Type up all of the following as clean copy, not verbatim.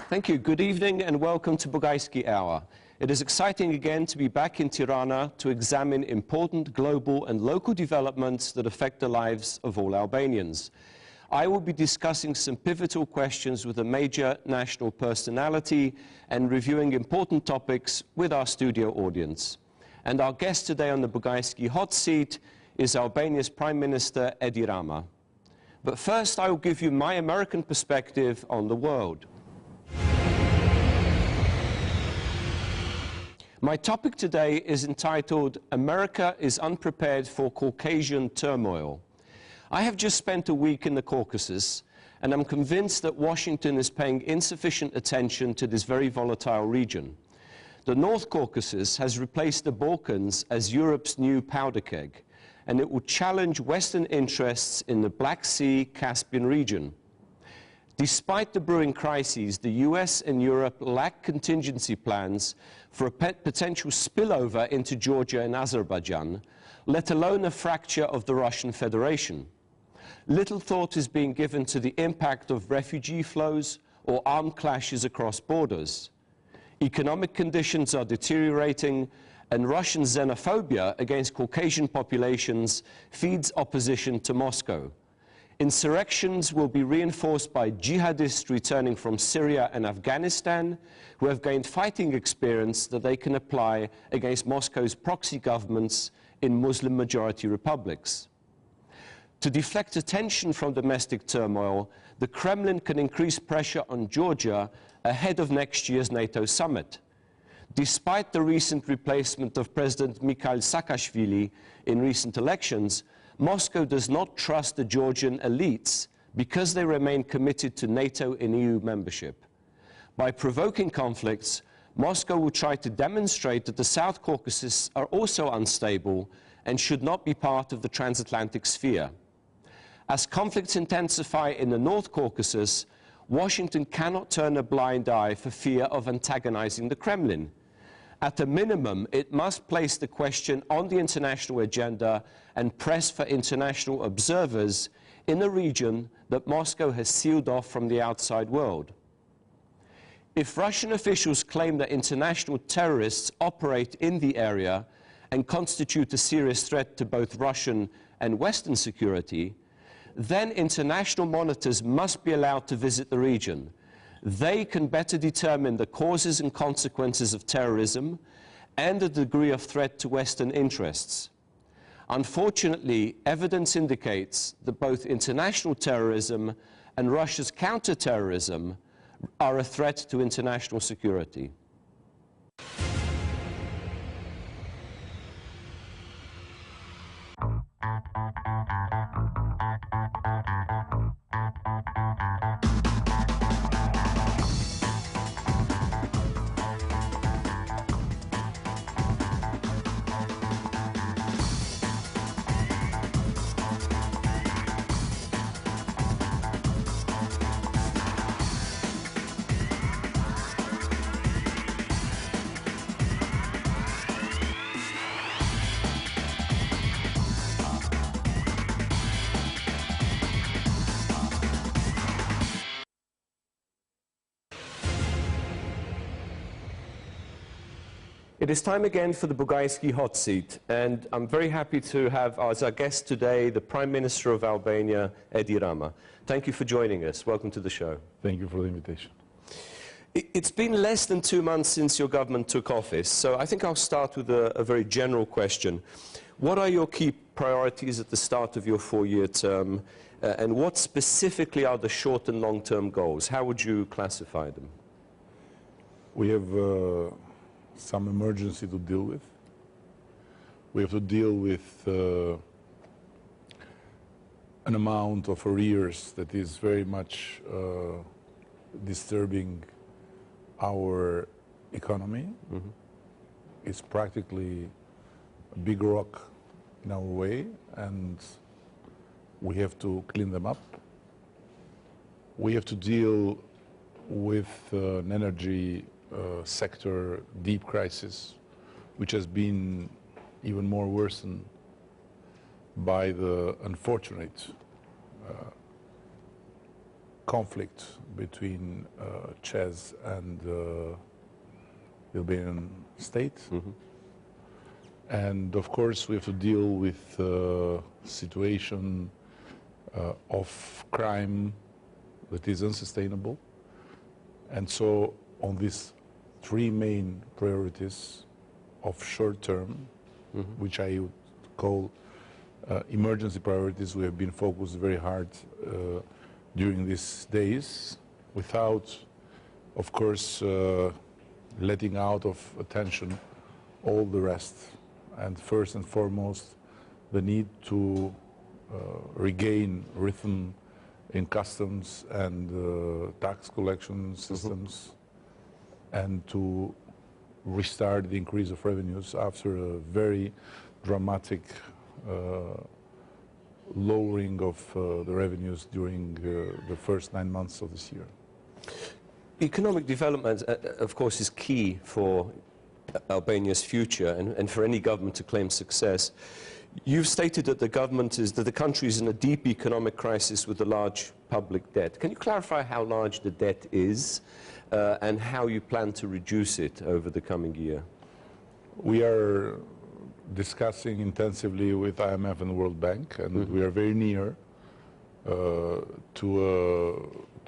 Thank you. Good evening and welcome to Bugajski Hour. It is exciting again to be back in Tirana to examine important global and local developments that affect the lives of all Albanians. I will be discussing some pivotal questions with a major national personality and reviewing important topics with our studio audience. And our guest today on the Bugajski hot seat is Albania's Prime Minister Rama. But first, I will give you my American perspective on the world. My topic today is entitled, America is Unprepared for Caucasian Turmoil. I have just spent a week in the Caucasus, and I'm convinced that Washington is paying insufficient attention to this very volatile region. The North Caucasus has replaced the Balkans as Europe's new powder keg, and it will challenge Western interests in the Black Sea-Caspian region. Despite the brewing crises, the US and Europe lack contingency plans for a potential spillover into Georgia and Azerbaijan, let alone a fracture of the Russian Federation. Little thought is being given to the impact of refugee flows or armed clashes across borders. Economic conditions are deteriorating, and Russian xenophobia against Caucasian populations feeds opposition to Moscow. Insurrections will be reinforced by jihadists returning from Syria and Afghanistan, who have gained fighting experience that they can apply against Moscow's proxy governments in Muslim-majority republics. To deflect attention from domestic turmoil, the Kremlin can increase pressure on Georgia ahead of next year's NATO summit. Despite the recent replacement of President Mikhail Saakashvili in recent elections, Moscow does not trust the Georgian elites because they remain committed to NATO and EU membership. By provoking conflicts, Moscow will try to demonstrate that the South Caucasus are also unstable and should not be part of the transatlantic sphere. As conflicts intensify in the North Caucasus, Washington cannot turn a blind eye for fear of antagonizing the Kremlin. At a minimum, it must place the question on the international agenda and press for international observers in a region that Moscow has sealed off from the outside world. If Russian officials claim that international terrorists operate in the area and constitute a serious threat to both Russian and Western security, then international monitors must be allowed to visit the region. They can better determine the causes and consequences of terrorism and the degree of threat to Western interests. Unfortunately, evidence indicates that both international terrorism and Russia's counterterrorism are a threat to international security. It is time again for the Bugajski hot seat, and I'm very happy to have as our guest today the Prime Minister of Albania, Rama. Thank you for joining us. Welcome to the show. Thank you for the invitation. It's been less than 2 months since your government took office, so I think I'll start with a very general question. What are your key priorities at the start of your 4-year term, and what specifically are the short and long-term goals? How would you classify them? We have some emergency to deal with. We have to deal with an amount of arrears that is very much disturbing our economy. Mm-hmm. It's practically a big rock in our way, and we have to clean them up. We have to deal with an energy sector deep crisis, which has been even more worsened by the unfortunate conflict between Czech and the Albanian state. And of course we have to deal with the situation of crime that is unsustainable. And so on these three main priorities of short term, which I would call emergency priorities, we have been focused very hard during these days, without, of course, letting out of attention all the rest. And first and foremost, the need to regain rhythm in customs and tax collection systems, and to restart the increase of revenues after a very dramatic lowering of the revenues during the first 9 months of this year. Economic development, of course, is key for Albania's future and for any government to claim success. You've stated that the country is in a deep economic crisis with a large public debt. Can you clarify how large the debt is and how you plan to reduce it over the coming year? We are discussing intensively with IMF and the World Bank, and we are very near to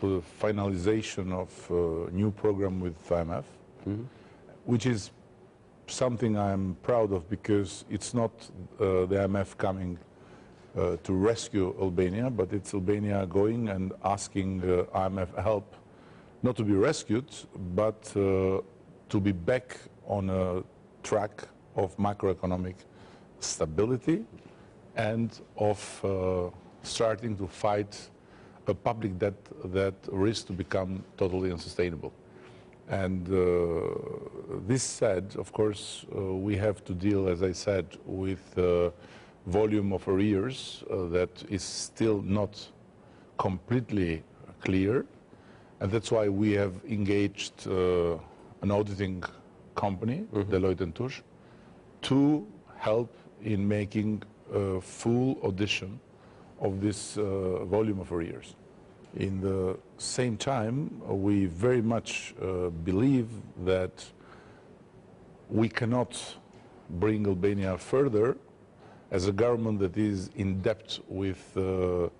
the finalization of a new program with IMF, which is something I'm proud of, because it's not the IMF coming to rescue Albania, but it's Albania going and asking IMF help, not to be rescued, but to be back on a track of macroeconomic stability and of starting to fight a public debt that risks to become totally unsustainable. And this said, of course, we have to deal, as I said, with volume of arrears that is still not completely clear. And that's why we have engaged an auditing company, Deloitte & Touche, to help in making a full audition of this volume of arrears. In the same time, we very much believe that we cannot bring Albania further as a government that is in debt with the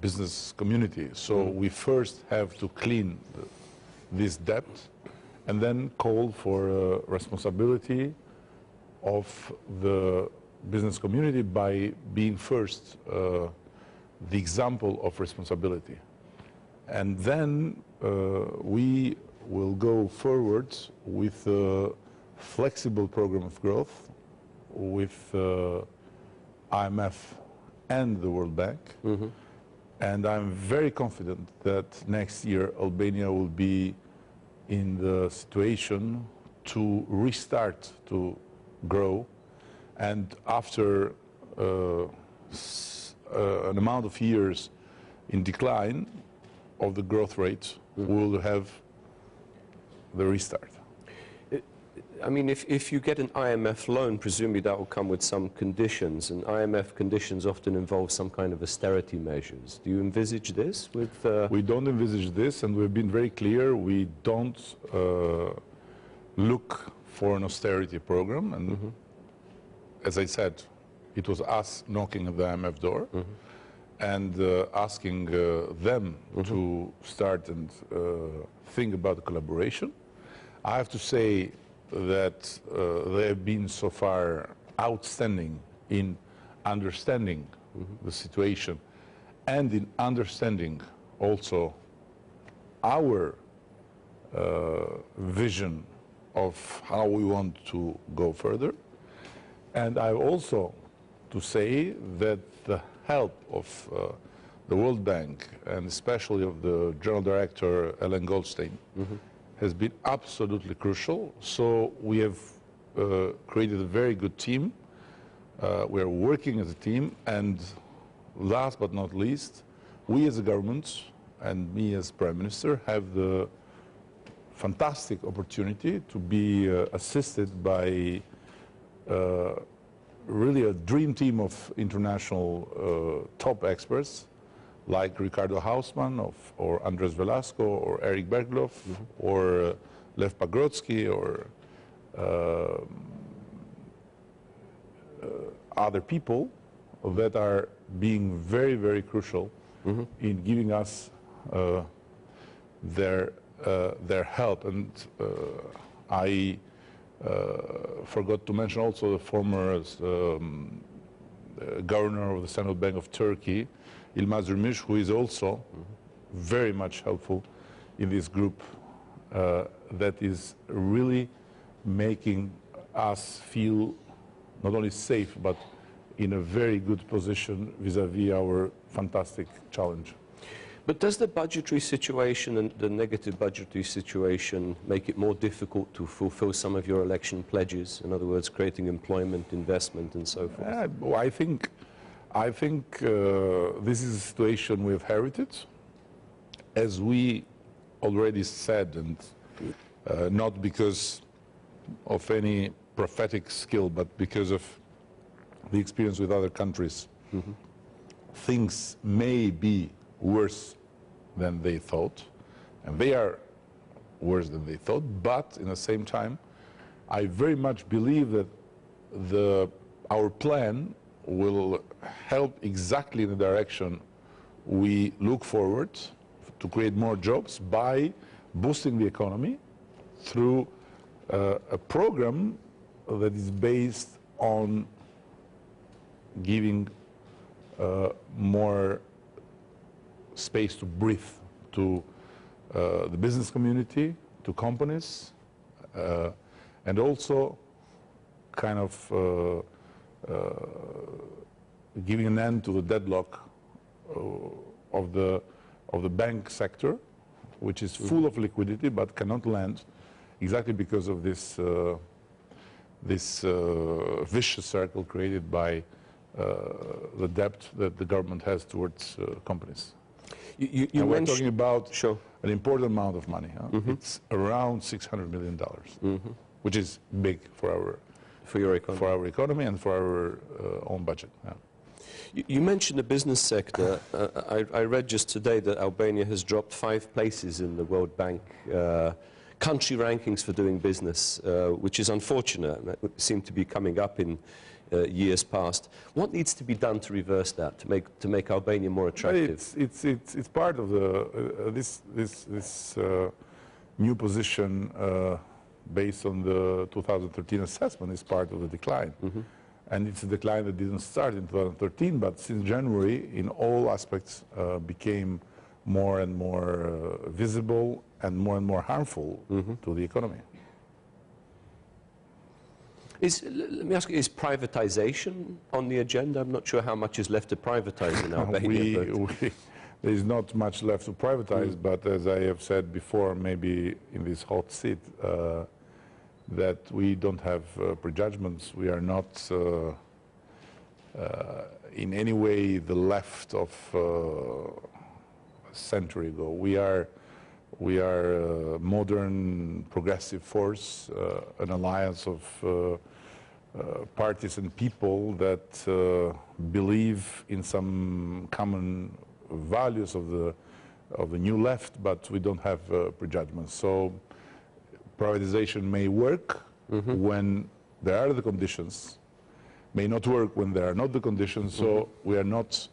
business community. So we first have to clean this debt and then call for responsibility of the business community by being first the example of responsibility. And then we will go forward with a flexible program of growth with IMF and the World Bank. And I'm very confident that next year Albania will be in the situation to restart to grow, and after an amount of years in decline of the growth rate, we'll have the restart. I mean, if you get an IMF loan, presumably that will come with some conditions, and IMF conditions often involve some kind of austerity measures. Do you envisage this with... We don't envisage this, and we've been very clear. We don't look for an austerity program, and as I said, it was us knocking at the IMF door and asking them to start and think about the collaboration. I have to say that they have been so far outstanding in understanding the situation and in understanding also our vision of how we want to go further. And I also to say that the help of the World Bank, and especially of the General Director Ellen Goldstein, has been absolutely crucial. So we have created a very good team. We are working as a team, and last but not least, we as a government and me as Prime Minister have the fantastic opportunity to be assisted by really a dream team of international top experts like Ricardo Hausmann or Andres Velasco or Eric Bergloff or Lev Pagrotsky or other people that are being very, very crucial in giving us their help. And I forgot to mention also the former governor of the Central Bank of Turkey, Yilmaz Ürmüş, who is also very much helpful in this group that is really making us feel not only safe, but in a very good position vis-à-vis our fantastic challenge. But does the budgetary situation and the negative budgetary situation make it more difficult to fulfill some of your election pledges? In other words, creating employment, investment, and so forth? Well, I think this is a situation we've inherited. As we already said, and not because of any prophetic skill, but because of the experience with other countries, things may be worse than they thought, and they are worse than they thought, but in the same time, I very much believe that our plan will help exactly in the direction we look forward to create more jobs by boosting the economy through a program that is based on giving more space to breathe to the business community, to companies, and also kind of giving an end to the deadlock of the bank sector, which is full of liquidity but cannot lend, exactly because of this vicious circle created by the debt that the government has towards companies. You we're talking about sure. an important amount of money. It's around $600 million, which is big for your economy. For our economy and for our own budget. You mentioned the business sector. I read just today that Albania has dropped 5 places in the World Bank country rankings for doing business, which is unfortunate. That seemed to be coming up in years past. What needs to be done to reverse that, to make Albania more attractive? It's part of this new position based on the 2013 assessment is part of the decline. And it's a decline that didn't start in 2013, but since January, in all aspects, became more and more visible and more harmful to the economy. Let me ask you, is privatization on the agenda? I'm not sure how much is left to privatize in Albania. There is not much left to privatize, but as I have said before, maybe in this hot seat, that we don't have prejudgments. We are not in any way the left of a century ago. We are a modern, progressive force, an alliance of parties and people that believe in some common values of the new left, but we don't have prejudgments. So privatization may work when there are the conditions, may not work when there are not the conditions. So we are not,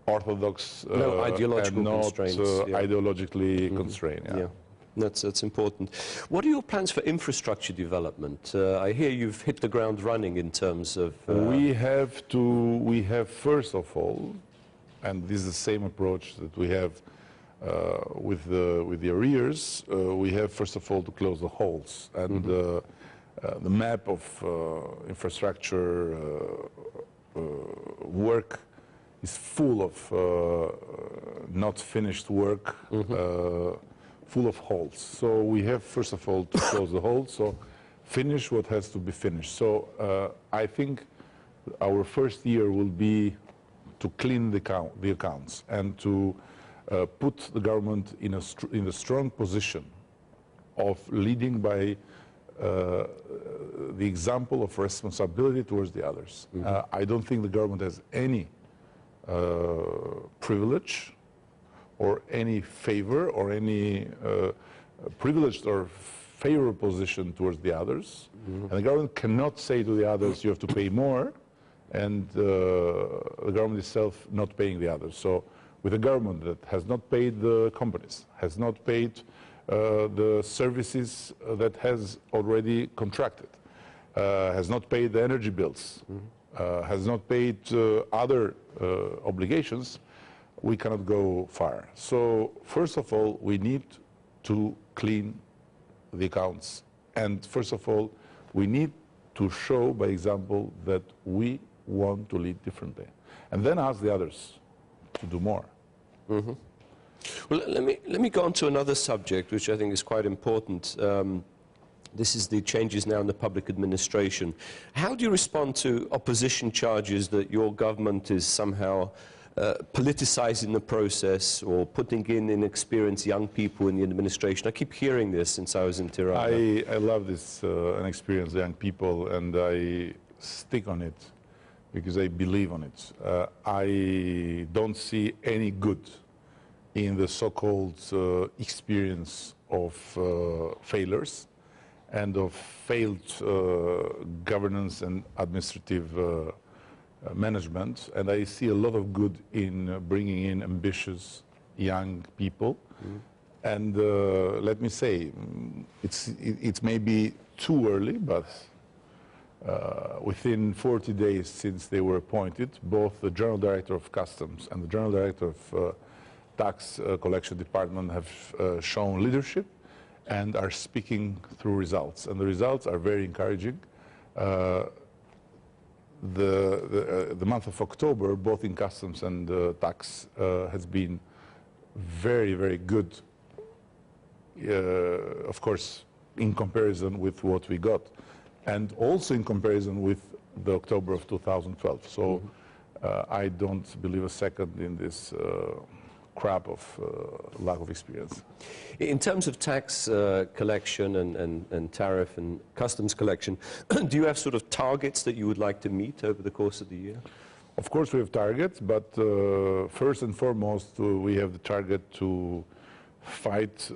orthodox ideological and not constraints, ideologically constrained. Yeah. That's important. What are your plans for infrastructure development? I hear you've hit the ground running in terms of... We have first of all, and this is the same approach that we have with the arrears, we have first of all to close the holes. And the map of infrastructure work is full of not finished work, full of holes. So we have first of all to close the holes, so finish what has to be finished. So I think our first year will be to clean the accounts and to put the government in a strong position of leading by the example of responsibility towards the others. I don't think the government has any privilege or any favor or any privileged or favorable position towards the others. And the government cannot say to the others, you have to pay more, and the government itself not paying the others. So with a government that has not paid the companies, has not paid the services that has already contracted, has not paid the energy bills, has not paid other obligations, we cannot go far. So first of all, we need to clean the accounts. And first of all, we need to show by example that we want to lead differently. And then ask the others to do more. Well, let me go on to another subject, which I think is quite important. This is the changes now in the public administration. How do you respond to opposition charges that your government is somehow politicizing the process or putting in inexperienced young people in the administration? I keep hearing this since I was in Tirana. I love this inexperienced young people, and I stick on it because I believe on it. I don't see any good in the so-called experience of failures and of failed governance and administrative management, and I see a lot of good in bringing in ambitious young people. And let me say, it's maybe too early, but within 40 days since they were appointed, both the General Director of Customs and the General Director of Tax Collection Department have shown leadership and are speaking through results. And the results are very encouraging. The month of October, both in customs and tax, has been very, very good, of course, in comparison with what we got, and also in comparison with the October of 2012. So I don't believe a second in this crap of lack of experience. In terms of tax collection and tariff and customs collection, do you have sort of targets that you would like to meet over the course of the year? Of course we have targets, but first and foremost we have the target to fight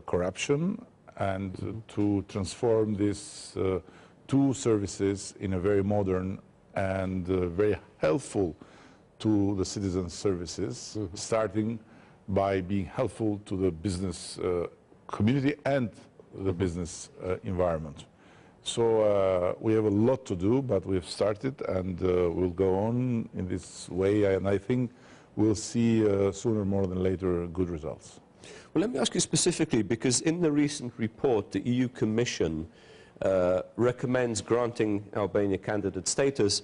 corruption and to transform these two services in a very modern and very helpful to the citizens' services, starting by being helpful to the business community and the business environment. So we have a lot to do, but we've started, and we'll go on in this way, and I think we'll see sooner more than later good results. Well, let me ask you specifically, because in the recent report, the EU Commission recommends granting Albania candidate status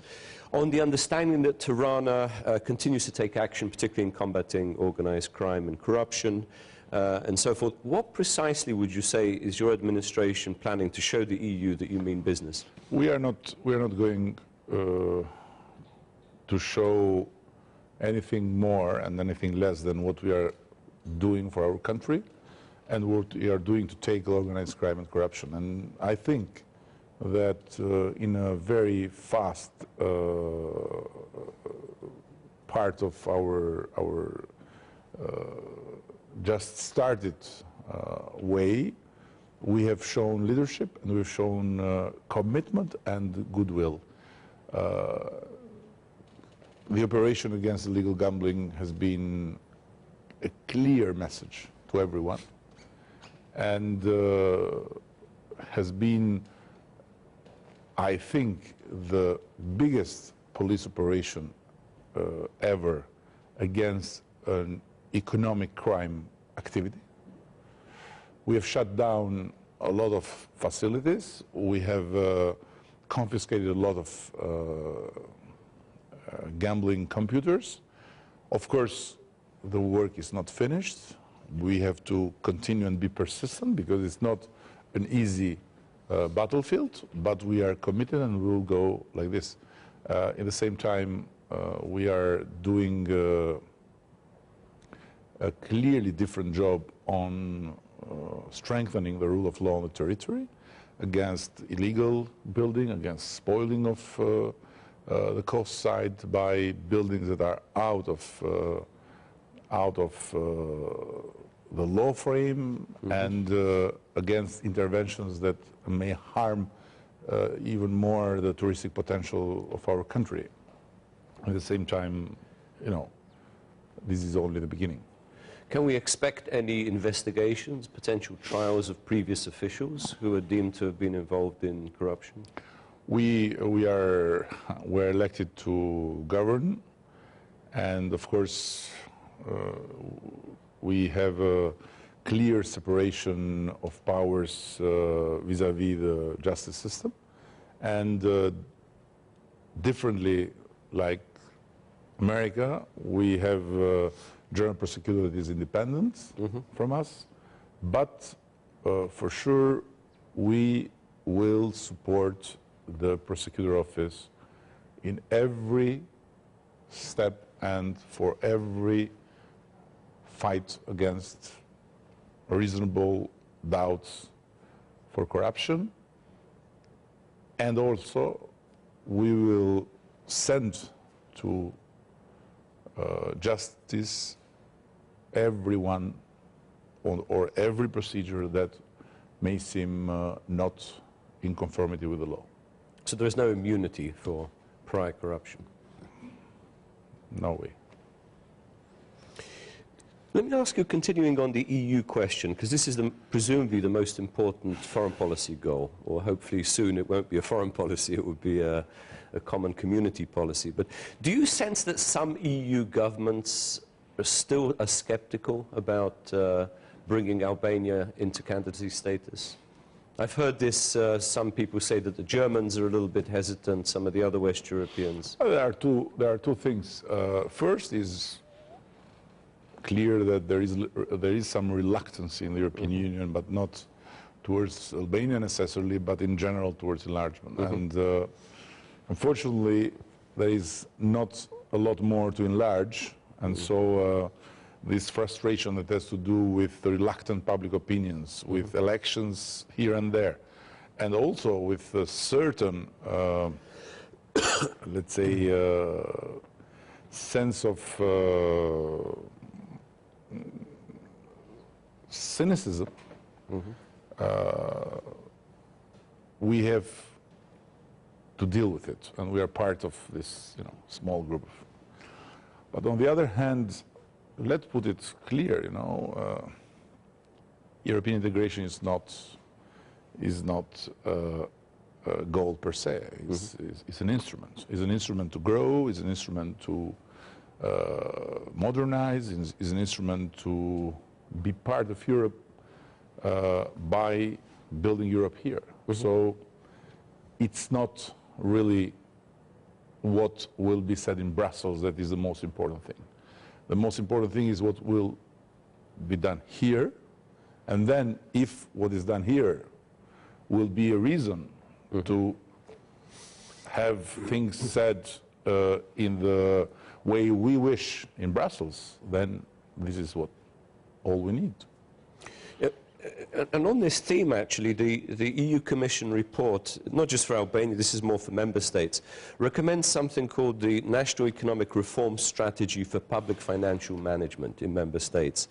on the understanding that Tirana continues to take action, particularly in combating organized crime and corruption and so forth. What precisely would you say is your administration planning to show the EU that you mean business? We are not going to show anything more and anything less than what we are doing for our country and what we are doing to take organized crime and corruption. And I think that in a very fast part of our just started way, we have shown leadership and we've shown commitment and goodwill. The operation against illegal gambling has been a clear message to everyone, and has been, I think, the biggest police operation ever against an economic crime activity. We have shut down a lot of facilities. We have confiscated a lot of gambling computers. Of course, the work is not finished. We have to continue and be persistent because it's not an easy battlefield, but we are committed and we will go like this. At the same time, we are doing a clearly different job on strengthening the rule of law on the territory against illegal building, against spoiling of the coast side by buildings that are out of the law frame and against interventions that may harm even more the touristic potential of our country. At the same time, you know, this is only the beginning. Can we expect any investigations, potential trials of previous officials who are deemed to have been involved in corruption? We're elected to govern, and of course we have a clear separation of powers vis-à-vis the justice system, and differently, like America, we have general prosecutor that is independent from us, but for sure we will support the prosecutor office in every step and for every fight against reasonable doubts for corruption. And also we will send to justice everyone or every procedure that may seem not in conformity with the law. So there is no immunity for prior corruption? No way. Let me ask you, continuing on the EU question, because this is presumably the most important foreign policy goal, or hopefully soon it won't be a foreign policy, it would be a common community policy. But do you sense that some EU governments are still skeptical about bringing Albania into candidacy status? I've heard this, some people say that the Germans are a little bit hesitant, some of the other West Europeans. Well, there are two things. First is clear that there is some reluctance in the European Union, but not towards Albania necessarily, but in general towards enlargement. And unfortunately, there is not a lot more to enlarge, and so this frustration that has to do with the reluctant public opinions, with elections here and there, and also with a certain, let's say, sense of cynicism, we have to deal with it, and we are part of this, you know, small group. But on the other hand, let's put it clear, you know, European integration is not a goal per se. It's an instrument. It's an instrument to grow. It's an instrument to modernize. It's an instrument to be part of Europe by building Europe here. So it's not really what will be said in Brussels that is the most important thing. The most important thing is what will be done here, and then if what is done here will be a reason to have things said in the way we wish in Brussels, then this is what all we need. And on this theme, actually, the EU Commission report, not just for Albania, this is more for member states, recommends something called the National Economic Reform Strategy for Public Financial Management in member states.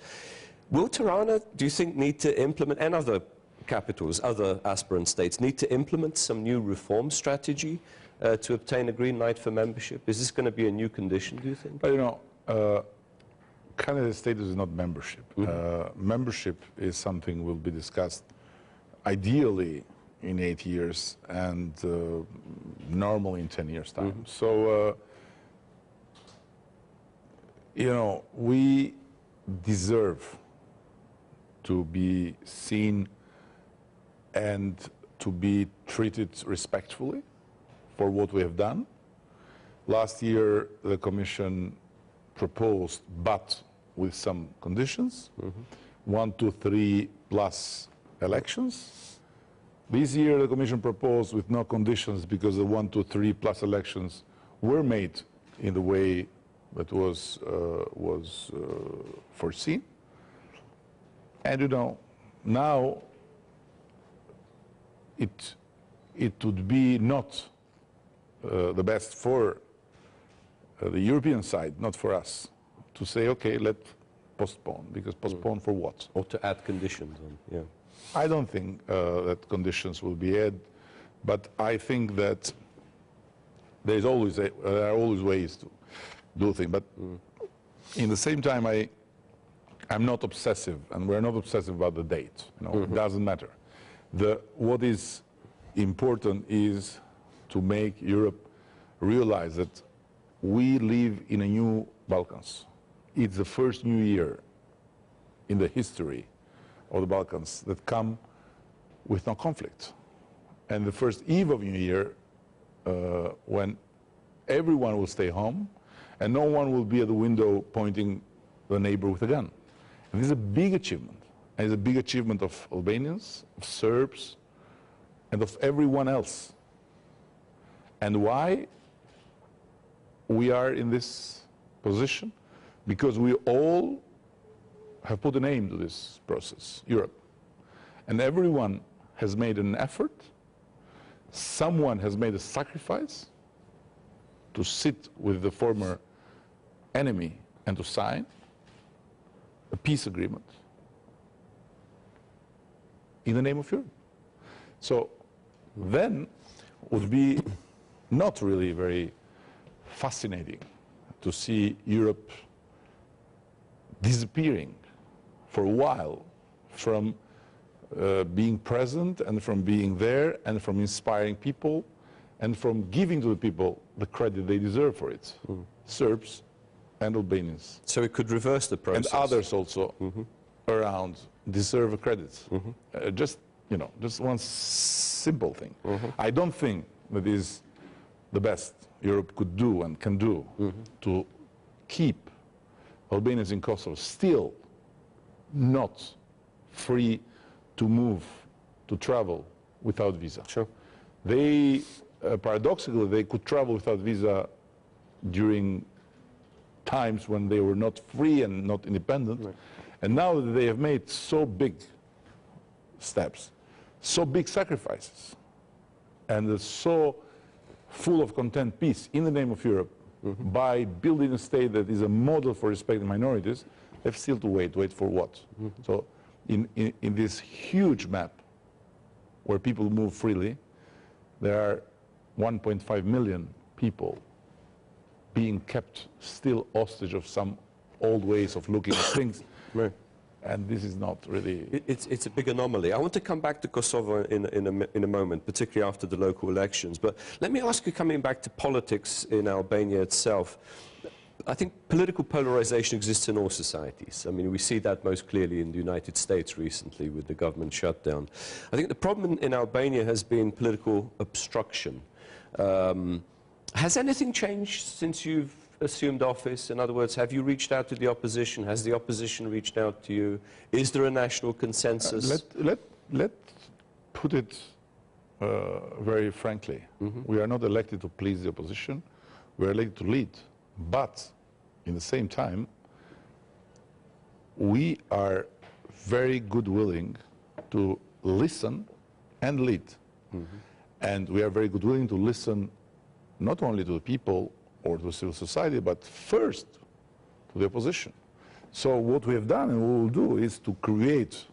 Will Tirana, do you think, need to implement, and other capitals, other aspirant states, need to implement some new reform strategy to obtain a green light for membership? Is this going to be a new condition, do you think? But, you know, candidate status is not membership. Membership is something will be discussed ideally in 8 years and normally in 10 years' time. So, you know, we deserve to be seen and to be treated respectfully for what we have done. Last year, the Commission proposed, but with some conditions, 1, 2, 3 plus elections. This year the Commission proposed with no conditions because the 1, 2, 3 plus elections were made in the way that was foreseen. And you know, now it would be not the best for the European side, not for us, to say, okay, let's postpone, because postpone for what? Or to add conditions on, yeah. I don't think that conditions will be added, but I think that there are always ways to do things. But in the same time, I'm not obsessive, and we're not obsessive about the date. You know, it doesn't matter. What is important is to make Europe realize that we live in a new Balkans. It's the first new year in the history of the Balkans that come with no conflict. And the first eve of New Year, when everyone will stay home and no one will be at the window pointing the neighbor with a gun. And this is a big achievement. And it's a big achievement of Albanians, of Serbs, and of everyone else. And why we are in this position? Because we all have put a name to this process, Europe. And everyone has made an effort. Someone has made a sacrifice to sit with the former enemy and to sign a peace agreement in the name of Europe. So then would be not really very fascinating to see Europe disappearing for a while from being present and from being there and from inspiring people and from giving to the people the credit they deserve for it. Serbs and Albanians. So it could reverse the process. And others also around deserve a credit. Just one simple thing. I don't think that is the best Europe could do and can do to keep Albanians in Kosovo still not free to move, to travel without visa. Sure. They, paradoxically, they could travel without visa during times when they were not free and not independent. Right. And now that they have made so big steps, so big sacrifices, and so full of content peace in the name of Europe, by building a state that is a model for respecting minorities, they have still to wait for what? So in this huge map where people move freely, there are 1.5 million people being kept still hostage of some old ways of looking at things. Right. And this is not really... It's a big anomaly. I want to come back to Kosovo in a moment, particularly after the local elections. But let me ask you, coming back to politics in Albania itself, I think political polarization exists in all societies. I mean, we see that most clearly in the United States recently with the government shutdown. I think the problem in Albania has been political obstruction. Has anything changed since you've assumed office? In other words, have you reached out to the opposition? Has the opposition reached out to you? Is there a national consensus? Let's put it very frankly. We are not elected to please the opposition. We are elected to lead. But in the same time, we are very good willing to listen and lead. And we are very good willing to listen not only to the people or to civil society, but first to the opposition. So what we have done and what we will do is to create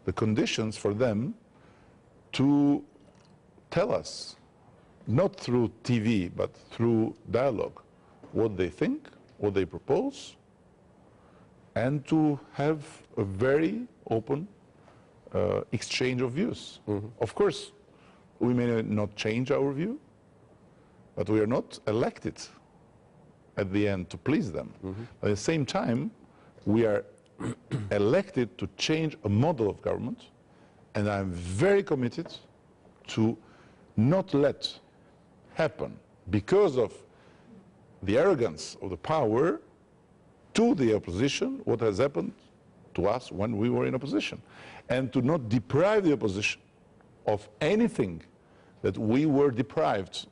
the conditions for them to tell us, not through TV, but through dialogue, what they think, what they propose, and to have a very open exchange of views. Of course, we may not change our view, but we are not elected at the end to please them. At the same time, we are elected to change a model of government, and I'm very committed to not let happen, because of the arrogance of the power, to the opposition, what has happened to us when we were in opposition, and to not deprive the opposition of anything that we were deprived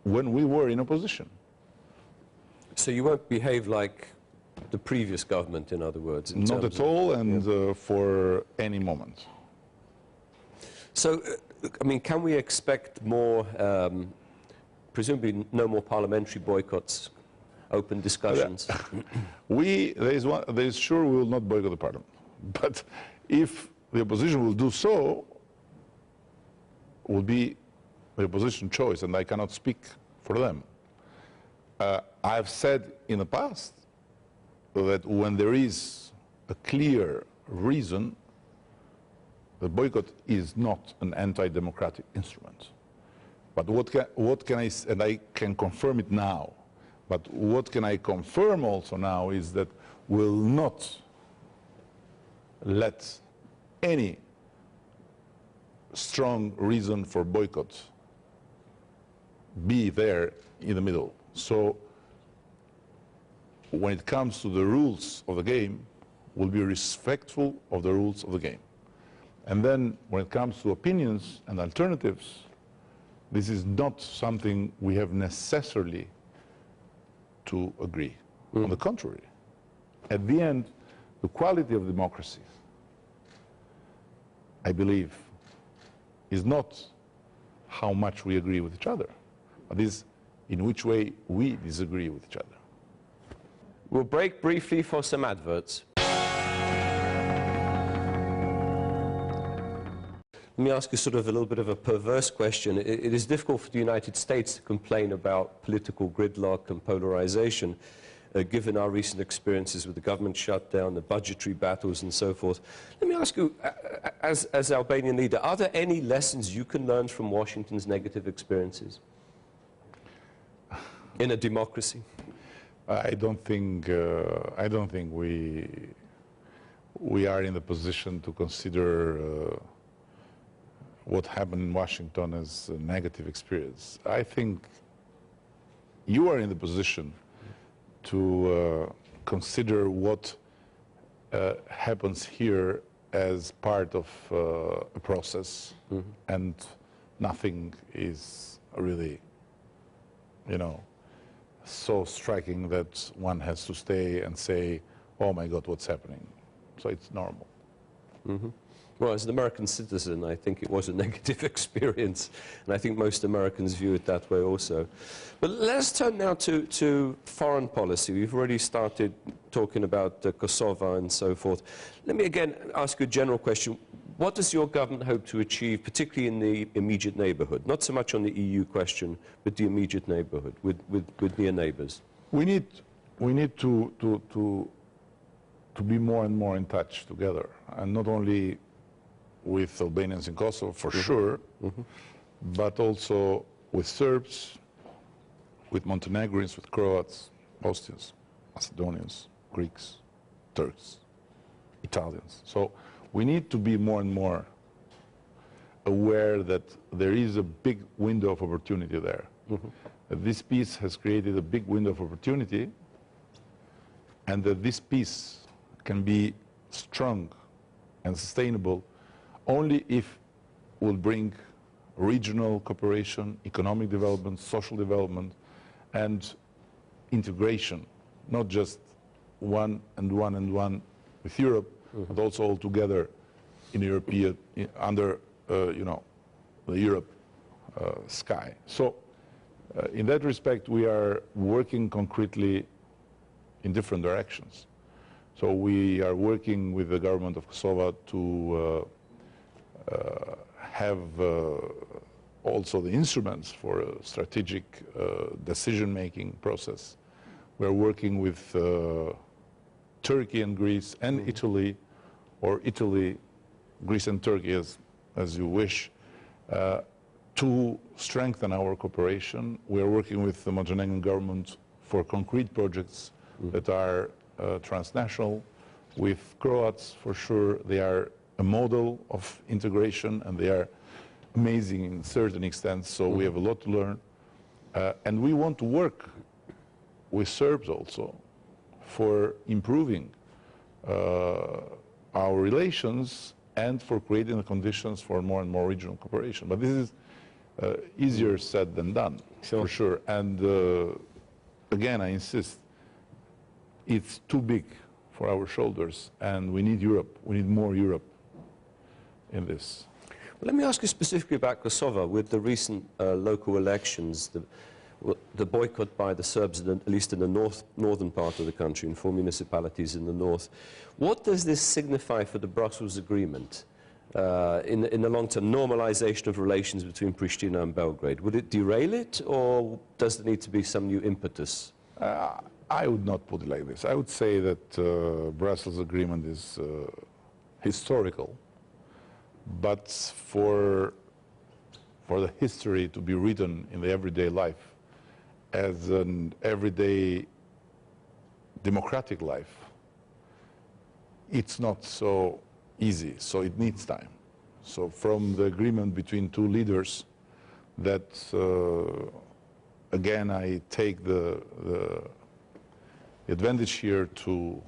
when we were in opposition. So you won't behave like the previous government, in other words? Not at all, and for any moment. So, I mean, can we expect more presumably no more parliamentary boycotts, open discussions. There is sure we will not boycott the parliament. But if the opposition will do so, will be the opposition choice, and I cannot speak for them. I've said in the past that when there is a clear reason, the boycott is not an anti-democratic instrument. But what can I, and I can confirm it now, but what can I confirm also now is that we'll not let any strong reason for boycott be there in the middle. So when it comes to the rules of the game, we'll be respectful of the rules of the game. And then when it comes to opinions and alternatives, this is not something we have necessarily to agree. On the contrary, at the end, the quality of democracy, I believe, is not how much we agree with each other, but is in which way we disagree with each other. We'll break briefly for some adverts. Let me ask you sort of a little bit of a perverse question. It is difficult for the United States to complain about political gridlock and polarization, given our recent experiences with the government shutdown, the budgetary battles and so forth. Let me ask you, as Albanian leader, are there any lessons you can learn from Washington's negative experiences in a democracy? I don't think we are in the position to consider what happened in Washington as a negative experience. I think you are in the position to consider what happens here as part of a process, and nothing is really, so striking that one has to stay and say, oh my God, what's happening? So it's normal. Well, as an American citizen, I think it was a negative experience, and I think most Americans view it that way also. But let's turn now to foreign policy. We've already started talking about Kosovo and so forth. Let me again ask you a general question. What does your government hope to achieve, particularly in the immediate neighborhood? Not so much on the EU question, but the immediate neighborhood with near neighbors. We need to be more and more in touch together, and not only with Albanians in Kosovo, for sure, but also with Serbs, with Montenegrins, with Croats, Bosnians, Macedonians, Greeks, Turks, Italians. So we need to be more and more aware that there is a big window of opportunity there. That this peace has created a big window of opportunity, and that this peace can be strong and sustainable only if we'll bring regional cooperation, economic development, social development, and integration, not just one with Europe, but also all together in European, under the Europe sky. So in that respect, we are working concretely in different directions. So we are working with the government of Kosovo to have also the instruments for a strategic decision-making process. We are working with Turkey and Greece and Italy, or Italy, Greece and Turkey as you wish, to strengthen our cooperation. We are working with the Montenegrin government for concrete projects that are transnational. With Croats, for sure, they are a model of integration, and they are amazing in certain extents, so we have a lot to learn. And we want to work with Serbs also for improving our relations and for creating the conditions for more and more regional cooperation. But this is easier said than done, for sure. And again, I insist, it's too big for our shoulders, and we need Europe. We need more Europe in this. Well, let me ask you specifically about Kosovo. With the recent local elections, Well, the boycott by the Serbs, at least in the northern part of the country, in 4 municipalities in the north. What does this signify for the Brussels agreement in the long term, normalization of relations between Pristina and Belgrade? Would it derail it, or does there need to be some new impetus? I would not put it like this. I would say that Brussels agreement is historical, but for the history to be written in the everyday life as an everyday democratic life, it's not so easy, so it needs time. So from the agreement between two leaders that, again, I take the advantage here to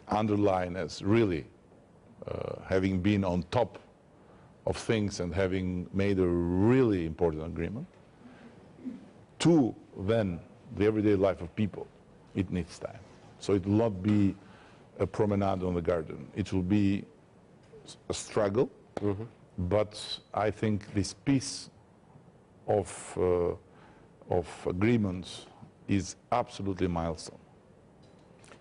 underline as really having been on top of things and having made a really important agreement, to then the everyday life of people, it needs time. So it will not be a promenade on the garden. It will be a struggle, but I think this piece of agreements is absolutely milestone.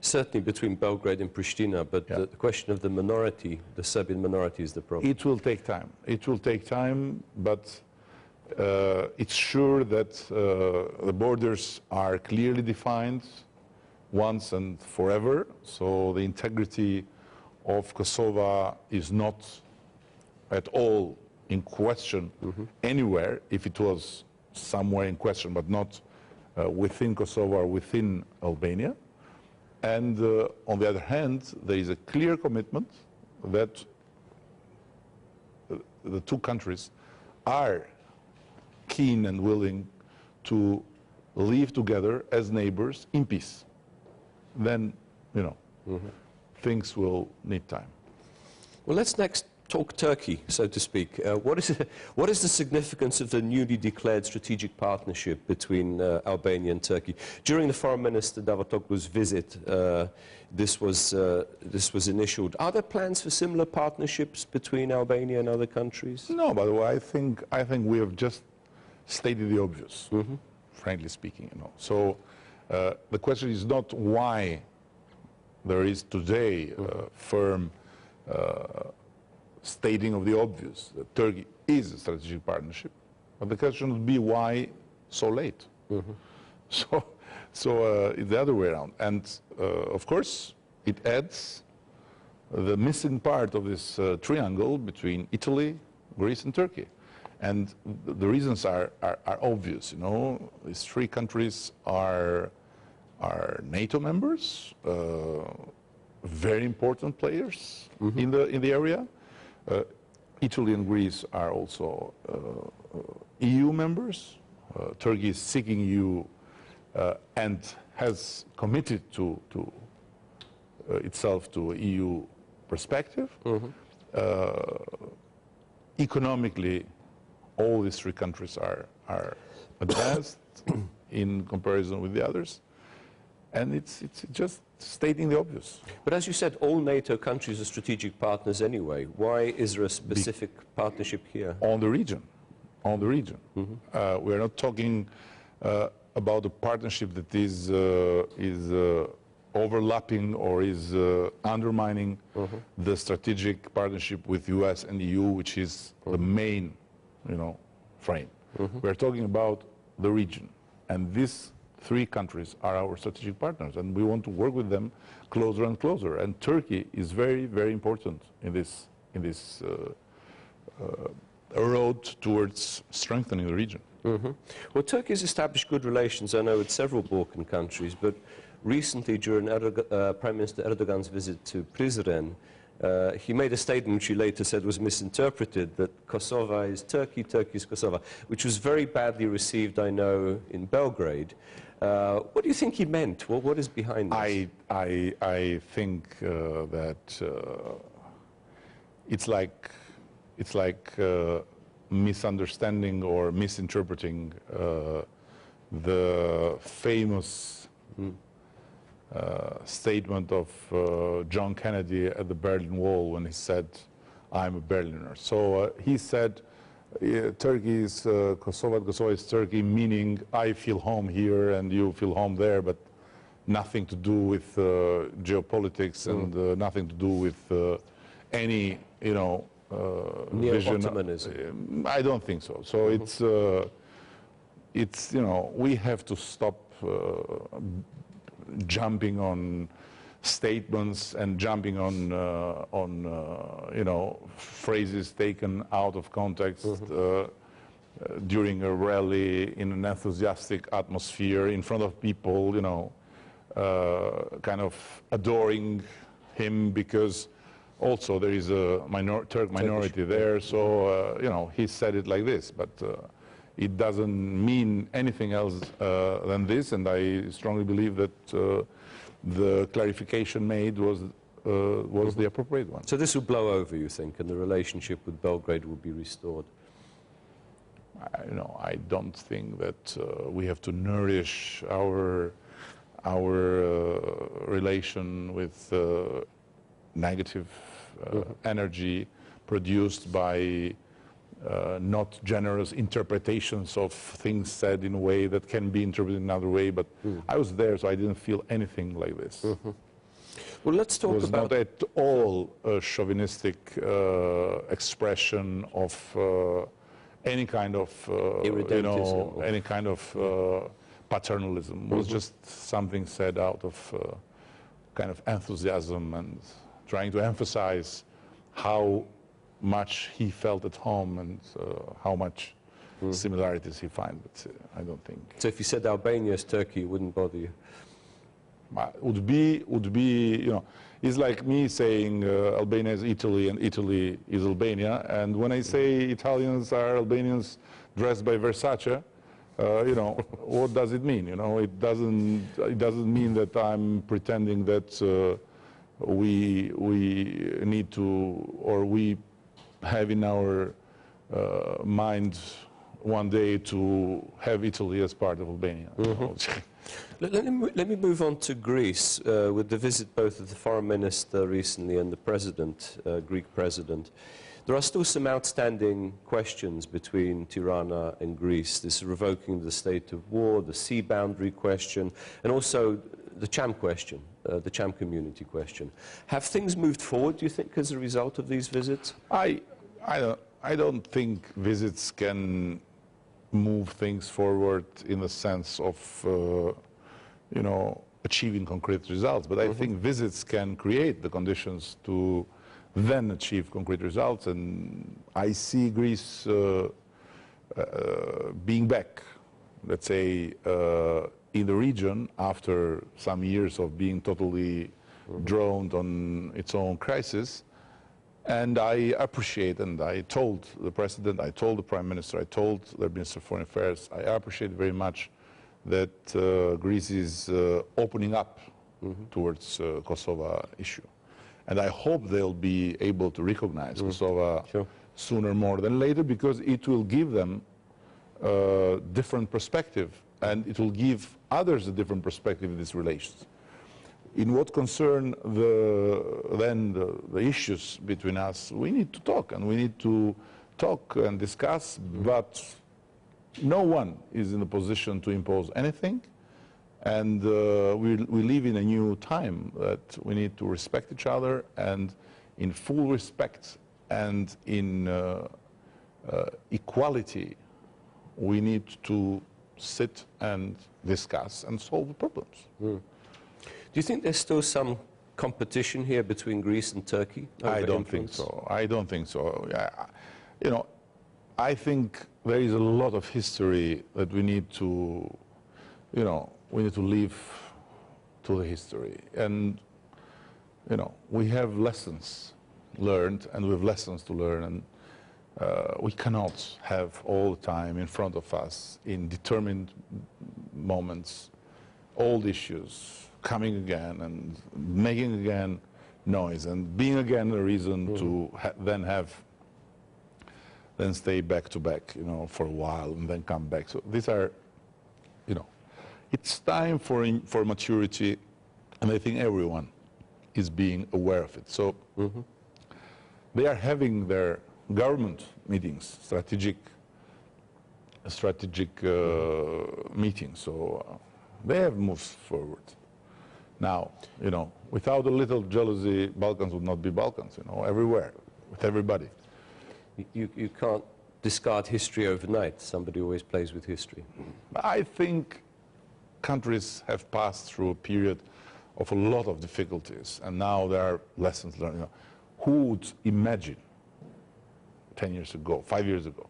Certainly between Belgrade and Pristina, but the question of the minority, the Serbian minority, is the problem. It will take time. It will take time, but it's sure that the borders are clearly defined once and forever, so the integrity of Kosovo is not at all in question anywhere. If it was somewhere in question, but not within Kosovo or within Albania. And on the other hand, there is a clear commitment that the two countries are keen and willing to live together as neighbors in peace. Then, you know, things will need time. Well, let's next talk Turkey, so to speak. What is the significance of the newly declared strategic partnership between Albania and Turkey? During the Foreign Minister Davutoglu's visit, this was initialed. Are there plans for similar partnerships between Albania and other countries? No, by the way, I think we have just stated the obvious, frankly speaking. You know. So the question is not why there is today a firm stating of the obvious that Turkey is a strategic partnership, but the question would be why so late. So it's the other way around, and of course it adds the missing part of this triangle between Italy, Greece, and Turkey, and the reasons are obvious. You know, these three countries are NATO members, very important players in the area. Italy and Greece are also EU members. Turkey is seeking EU and has committed to itself to EU perspective. Economically, all these three countries are advanced in comparison with the others, and it's just stating the obvious. But as you said, all NATO countries are strategic partners anyway. Why is there a specific partnership here? On the region. We are not talking about a partnership that is overlapping or is undermining the strategic partnership with US and EU, which is the main, frame. We are talking about the region, and these three countries are our strategic partners, and we want to work with them closer and closer. And Turkey is very, very important in this road towards strengthening the region. Well, Turkey has established good relations, I know, with several Balkan countries, but recently, during Prime Minister Erdogan's visit to Prizren, he made a statement which he later said was misinterpreted, that Kosovo is Turkey, Turkey is Kosovo, which was very badly received, I know, in Belgrade. What do you think he meant? Well, what is behind this? I think that it's like misunderstanding or misinterpreting the famous statement of John Kennedy at the Berlin Wall when he said, "I'm a Berliner." So he said, Turkey is Kosovo, Kosovo is Turkey, meaning I feel home here and you feel home there, but nothing to do with geopolitics and nothing to do with any, you know, vision. Neo-Ottomanism. I don't think so. So it's, you know, we have to stop jumping on statements and jumping on you know, phrases taken out of context during a rally in an enthusiastic atmosphere in front of people, you know, kind of adoring him because also there is a Turk minority there, so you know, he said it like this, but it doesn't mean anything else than this, and I strongly believe that the clarification made was the appropriate one. So this will blow over, you think, and the relationship with Belgrade will be restored? You know, I don't think that we have to nourish our relation with negative energy produced by not generous interpretations of things said in a way that can be interpreted another way, but I was there, so I didn't feel anything like this. Well, let's talk about... It was not at all a chauvinistic expression of any kind of, you know, any kind of paternalism. It was just something said out of kind of enthusiasm and trying to emphasize how much he felt at home and how much similarities he finds, but I don't think. So if you said Albania is Turkey, it wouldn't bother you? Would be, you know, it's like me saying Albania is Italy and Italy is Albania, and when I say Italians are Albanians dressed by Versace, you know, what does it mean? You know, it doesn't mean that I'm pretending that we need to, or we have in our mind one day to have Italy as part of Albania. Let me move on to Greece, with the visit both of the foreign minister recently and the president, Greek president. There are still some outstanding questions between Tirana and Greece. This revoking the state of war, the sea boundary question, and also the Cham question, the Cham community question. Have things moved forward, do you think, as a result of these visits? I don't think visits can move things forward in the sense of, you know, achieving concrete results. But I think visits can create the conditions to then achieve concrete results. And I see Greece being back, let's say, in the region after some years of being totally drowned on its own crisis. And I appreciate, and I told the president, I told the prime minister, I told the minister of foreign affairs, I appreciate very much that Greece is opening up towards Kosovo issue. And I hope they'll be able to recognize Kosovo sooner more than later, because it will give them a different perspective, and it will give others a different perspective in these relations. In what concern the issues between us, we need to talk, and we need to talk and discuss, but no one is in a position to impose anything, and we live in a new time that we need to respect each other, and in full respect and in equality, we need to sit and discuss and solve the problems. Do you think there's still some competition here between Greece and Turkey? I don't think so. I don't think so. You know, I think there is a lot of history that we need to, you know, we need to leave to the history. And, you know, we have lessons learned, and we have lessons to learn, and we cannot have all the time in front of us, in determined moments, old issues coming again and making again noise and being again a reason to then stay back to back, you know, for a while and then come back. So these are, you know, it's time for maturity, and I think everyone is being aware of it. So they are having their government meetings, strategic meetings. So they have moved forward. Now, you know, without a little jealousy, Balkans would not be Balkans, you know, everywhere, with everybody. You can't discard history overnight. Somebody always plays with history. I think countries have passed through a period of a lot of difficulties, and now there are lessons learned. You know, who would imagine 10 years ago, 5 years ago,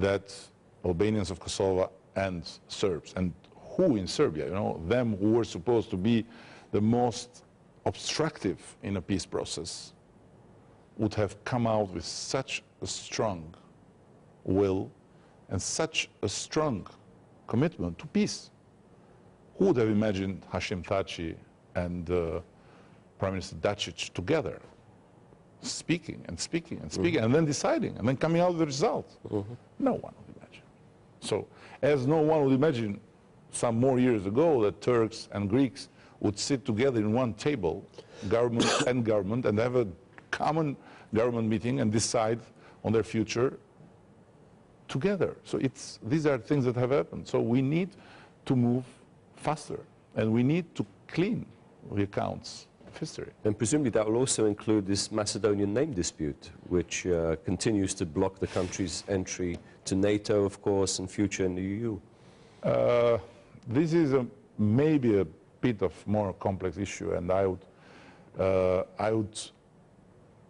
that Albanians of Kosovo and Serbs, and who in Serbia, you know, them who were supposed to be the most obstructive in a peace process, would have come out with such a strong will and such a strong commitment to peace. Who would have imagined Hashim Thaçi and Prime Minister Dačić together, speaking and speaking and speaking, and then deciding, and then coming out with the result? No one would imagine. So, as no one would imagine some more years ago that Turks and Greeks would sit together in one table, government and government, and have a common government meeting and decide on their future together. So these are things that have happened. So we need to move faster, and we need to clean the accounts of history. And presumably that will also include this Macedonian name dispute, which continues to block the country's entry to NATO, of course, and future in the EU. This is maybe a bit of more complex issue, and I would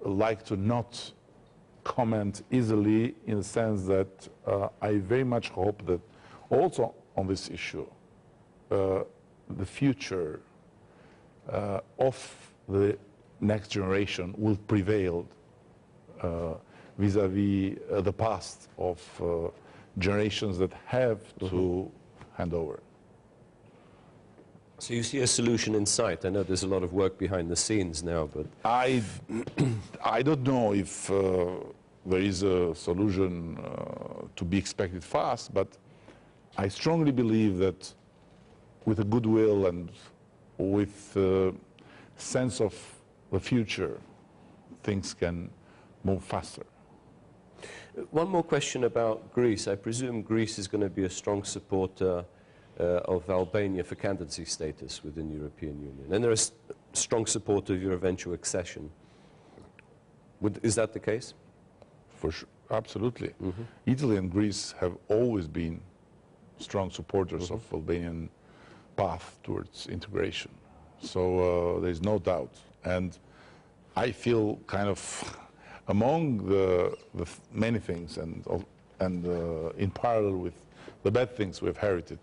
like to not comment easily, in the sense that I very much hope that also on this issue, the future of the next generation will prevail vis-à-vis the past of generations that have to hand over. So you see a solution in sight. I know there's a lot of work behind the scenes now, but I don't know if there is a solution to be expected fast, but I strongly believe that with a goodwill and with a sense of the future, things can move faster. One more question about Greece. I presume Greece is going to be a strong supporter of Albania for candidacy status within the European Union, and they're a strong supporter of your eventual accession. Is that the case? For sure, absolutely. Italy and Greece have always been strong supporters of Albanian path towards integration. So there's no doubt. And I feel kind of among the many things, and in parallel with the bad things we've inherited,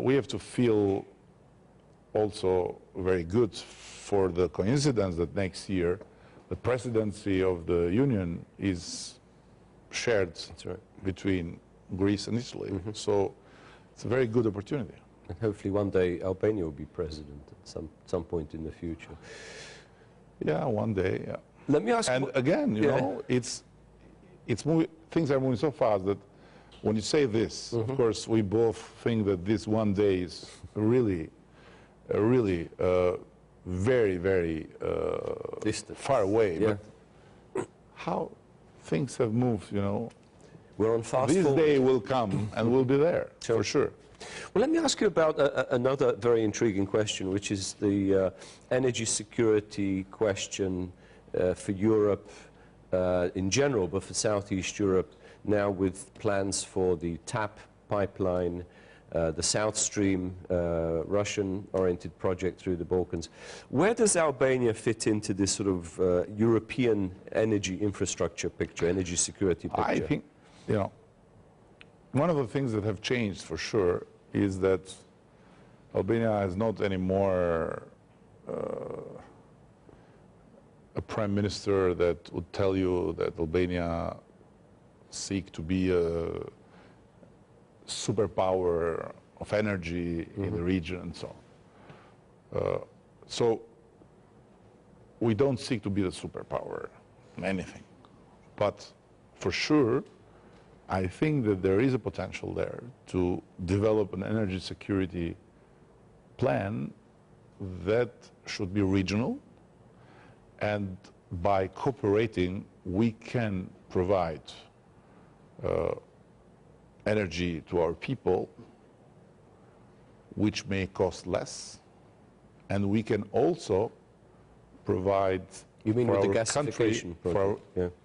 we have to feel also very good for the coincidence that next year the presidency of the Union is shared between Greece and Italy. So it's a very good opportunity. And hopefully one day Albania will be president at some point in the future. Yeah, one day, yeah. Let me ask. And again, you know, things are moving so fast that when you say this, of course, we both think that this one day is really very, very distant, far away. Yeah. But how things have moved, you know. We're on fast This forward. day will come and we'll be there, for sure. Well, let me ask you about another very intriguing question, which is the energy security question for Europe in general, but for Southeast Europe now, with plans for the TAP pipeline, the South Stream Russian-oriented project through the Balkans. Where does Albania fit into this sort of European energy infrastructure picture, energy security picture? I think, you know, one of the things that have changed for sure is that Albania is not anymore a prime minister that would tell you that Albania seek to be a superpower of energy in the region and so on. So we don't seek to be the superpower in anything. But for sure, I think that there is a potential there to develop an energy security plan that should be regional, and by cooperating we can provide energy to our people, which may cost less, and we can also provide You mean for with the our country, gasification for our, project?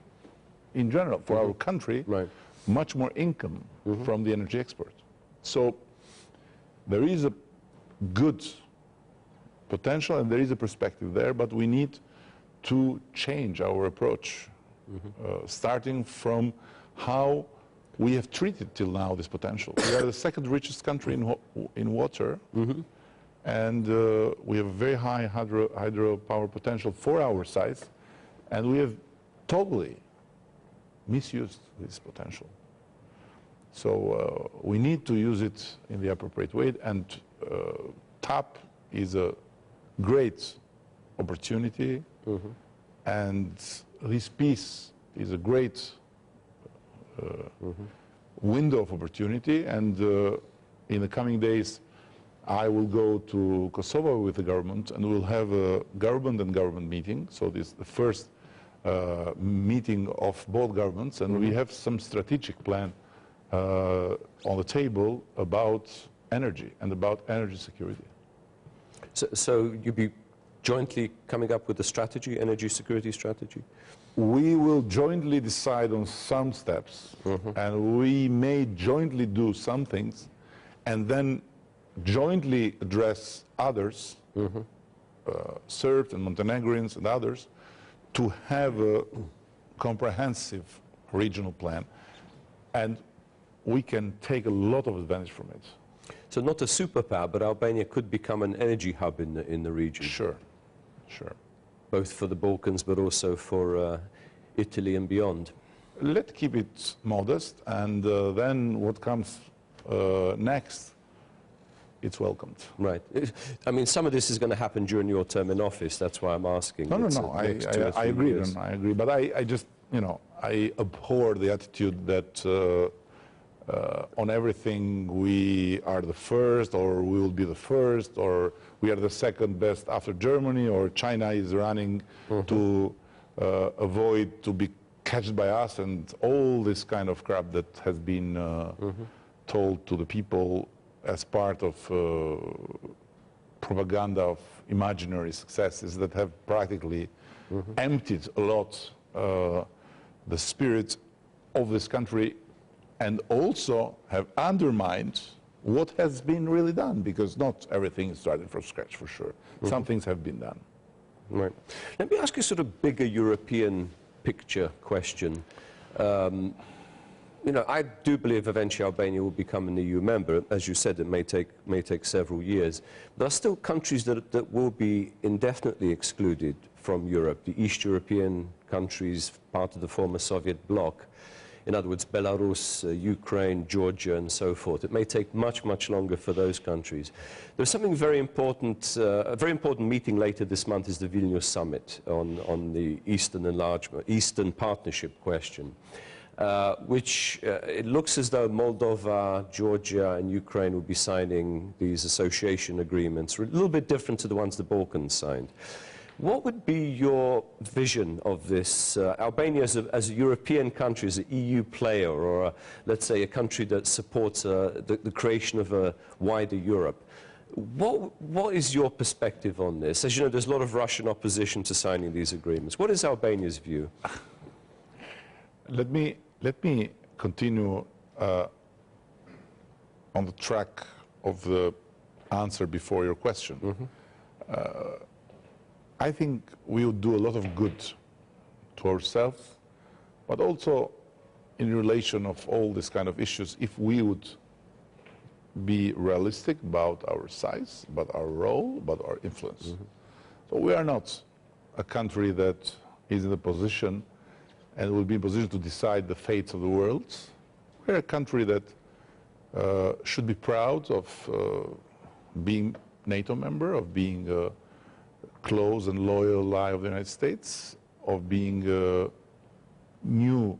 in general, for our country, Right. much more income from the energy export. So there is a good potential and there is a perspective there, but we need to change our approach, starting from how we have treated till now this potential. We are the second richest country in water, and we have a very high hydropower potential for our size, and we have totally misused this potential. So we need to use it in the appropriate way, and TAP is a great opportunity, and this peace is a great window of opportunity, and in the coming days I will go to Kosovo with the government, and we'll have a government and government meeting. So this is the first meeting of both governments, and we have some strategic plan on the table about energy and about energy security. So you'll be jointly coming up with a strategy, energy security strategy? We will jointly decide on some steps, and we may jointly do some things, and then jointly address others, Serbs and Montenegrins and others, to have a comprehensive regional plan, and we can take a lot of advantage from it. So not a superpower, but Albania could become an energy hub in the region. Sure, sure. Both for the Balkans, but also for Italy and beyond. Let's keep it modest, and then what comes next, it's welcomed. Right. I mean, some of this is going to happen during your term in office. That's why I'm asking. No, I agree. I agree. But I just, I abhor the attitude that on everything we are the first, or we will be the first, or we are the second best after Germany, or China is running to avoid to be catched by us, and all this kind of crap that has been told to the people as part of propaganda of imaginary successes that have practically emptied a lot the spirit of this country, and also have undermined what has been really done, because not everything is started from scratch, for sure. Some things have been done. Right. Let me ask you a sort of bigger European picture question. I do believe eventually Albania will become an EU member. As you said, it may take several years. There are still countries that will be indefinitely excluded from Europe. The East European countries, part of the former Soviet bloc. In other words, Belarus, Ukraine, Georgia, and so forth. It may take much, much longer for those countries. There's something very important, a very important meeting later this month is the Vilnius summit on the Eastern enlargement, Eastern partnership question, which it looks as though Moldova, Georgia, and Ukraine will be signing these association agreements, a little bit different to the ones the Balkans signed. What would be your vision of this? Albania as a European country, as an EU player, or let's say a country that supports the creation of a wider Europe. What is your perspective on this? As you know, there's a lot of Russian opposition to signing these agreements. What is Albania's view? Let me continue on the track of the answer before your question. I think we would do a lot of good to ourselves, but also in relation of all these kind of issues, if we would be realistic about our size, about our role, about our influence. So we are not a country that is in a position and will be in a position to decide the fates of the world. We're a country that should be proud of being NATO member, of being a close and loyal ally of the United States, of being a new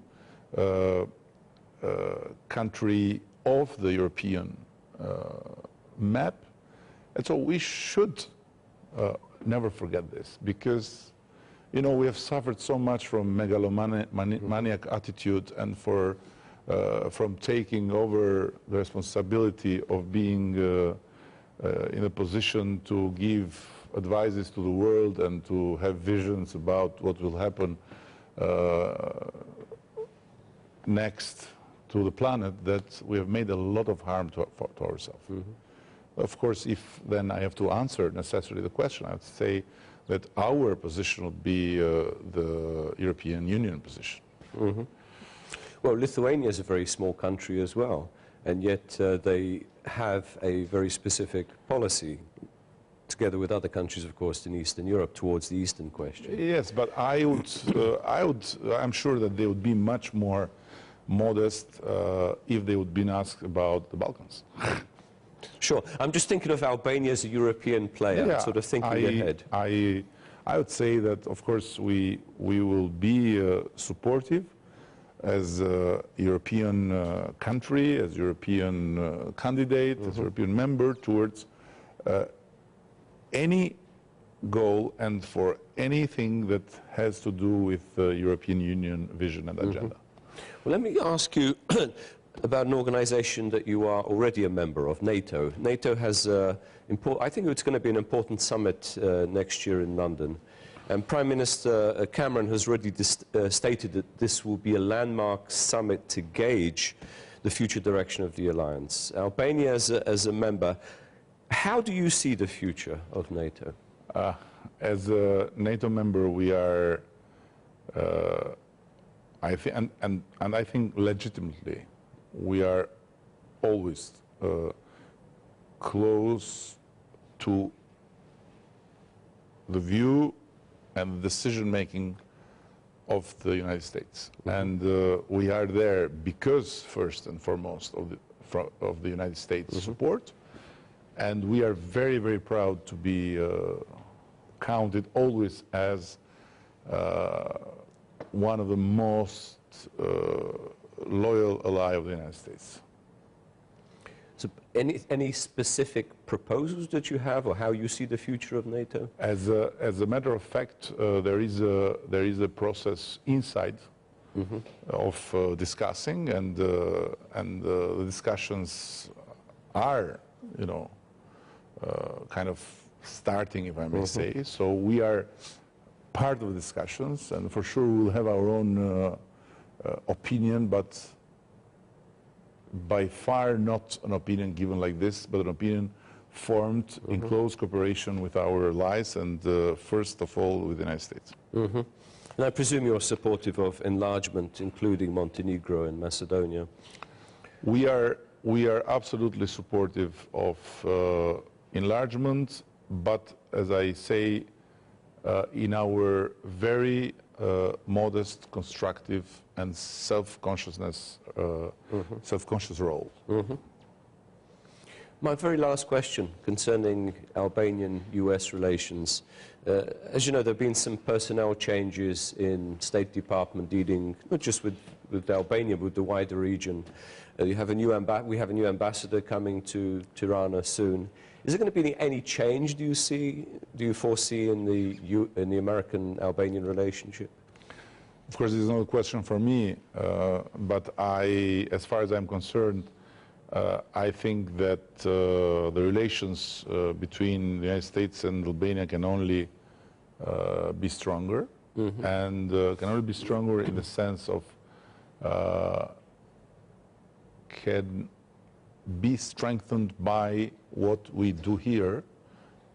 country of the European map. And so we should never forget this, because You know, we have suffered so much from megalomaniac attitude and from taking over the responsibility of being in a position to give advices to the world and to have visions about what will happen next to the planet, that we have made a lot of harm to ourselves. Of course, if then I have to answer necessarily the question, I would say that our position would be the European Union position. Well, Lithuania is a very small country as well, and yet they have a very specific policy, together with other countries, of course, in Eastern Europe, towards the Eastern question. Yes, but I'm sure that they would be much more modest if they would be asked about the Balkans. Sure. I'm just thinking of Albania as a European player, Yeah, sort of thinking ahead. I would say that, of course, we will be supportive as a European country, as European candidate, as European member towards any goal and for anything that has to do with the European Union vision and agenda. Well, let me ask you about an organization that you are already a member of, NATO. NATO has, I think it's going to be an important summit next year in London. And Prime Minister Cameron has already stated that this will be a landmark summit to gauge the future direction of the alliance. Albania as a member, how do you see the future of NATO? As a NATO member, we are, I think legitimately, we are always close to the view and decision-making of the United States. And we are there because, first and foremost, of the United States support. And we are very, very proud to be counted always as one of the most loyal ally of the United States. So any specific proposals that you have, or how you see the future of NATO? As a matter of fact, there is a process inside of discussing, and the discussions are, you know, kind of starting, if I may say. So we are part of the discussions, and for sure we'll have our own opinion, but by far not an opinion given like this, but an opinion formed in close cooperation with our allies, and first of all with the United States. And I presume you're supportive of enlargement, including Montenegro and Macedonia. We are absolutely supportive of enlargement, but as I say, in our very modest, constructive, and self-conscious role. My very last question concerning Albanian-US relations. As you know, there have been some personnel changes in State Department dealing not just with Albania, but with the wider region. We have a new ambassador coming to Tirana soon. Is there going to be any change, do you foresee in the American-Albanian relationship? Of course, this is not a question for me, but as far as I'm concerned, I think that the relations between the United States and Albania can only be stronger, and can only be stronger in the sense of can be strengthened by what we do here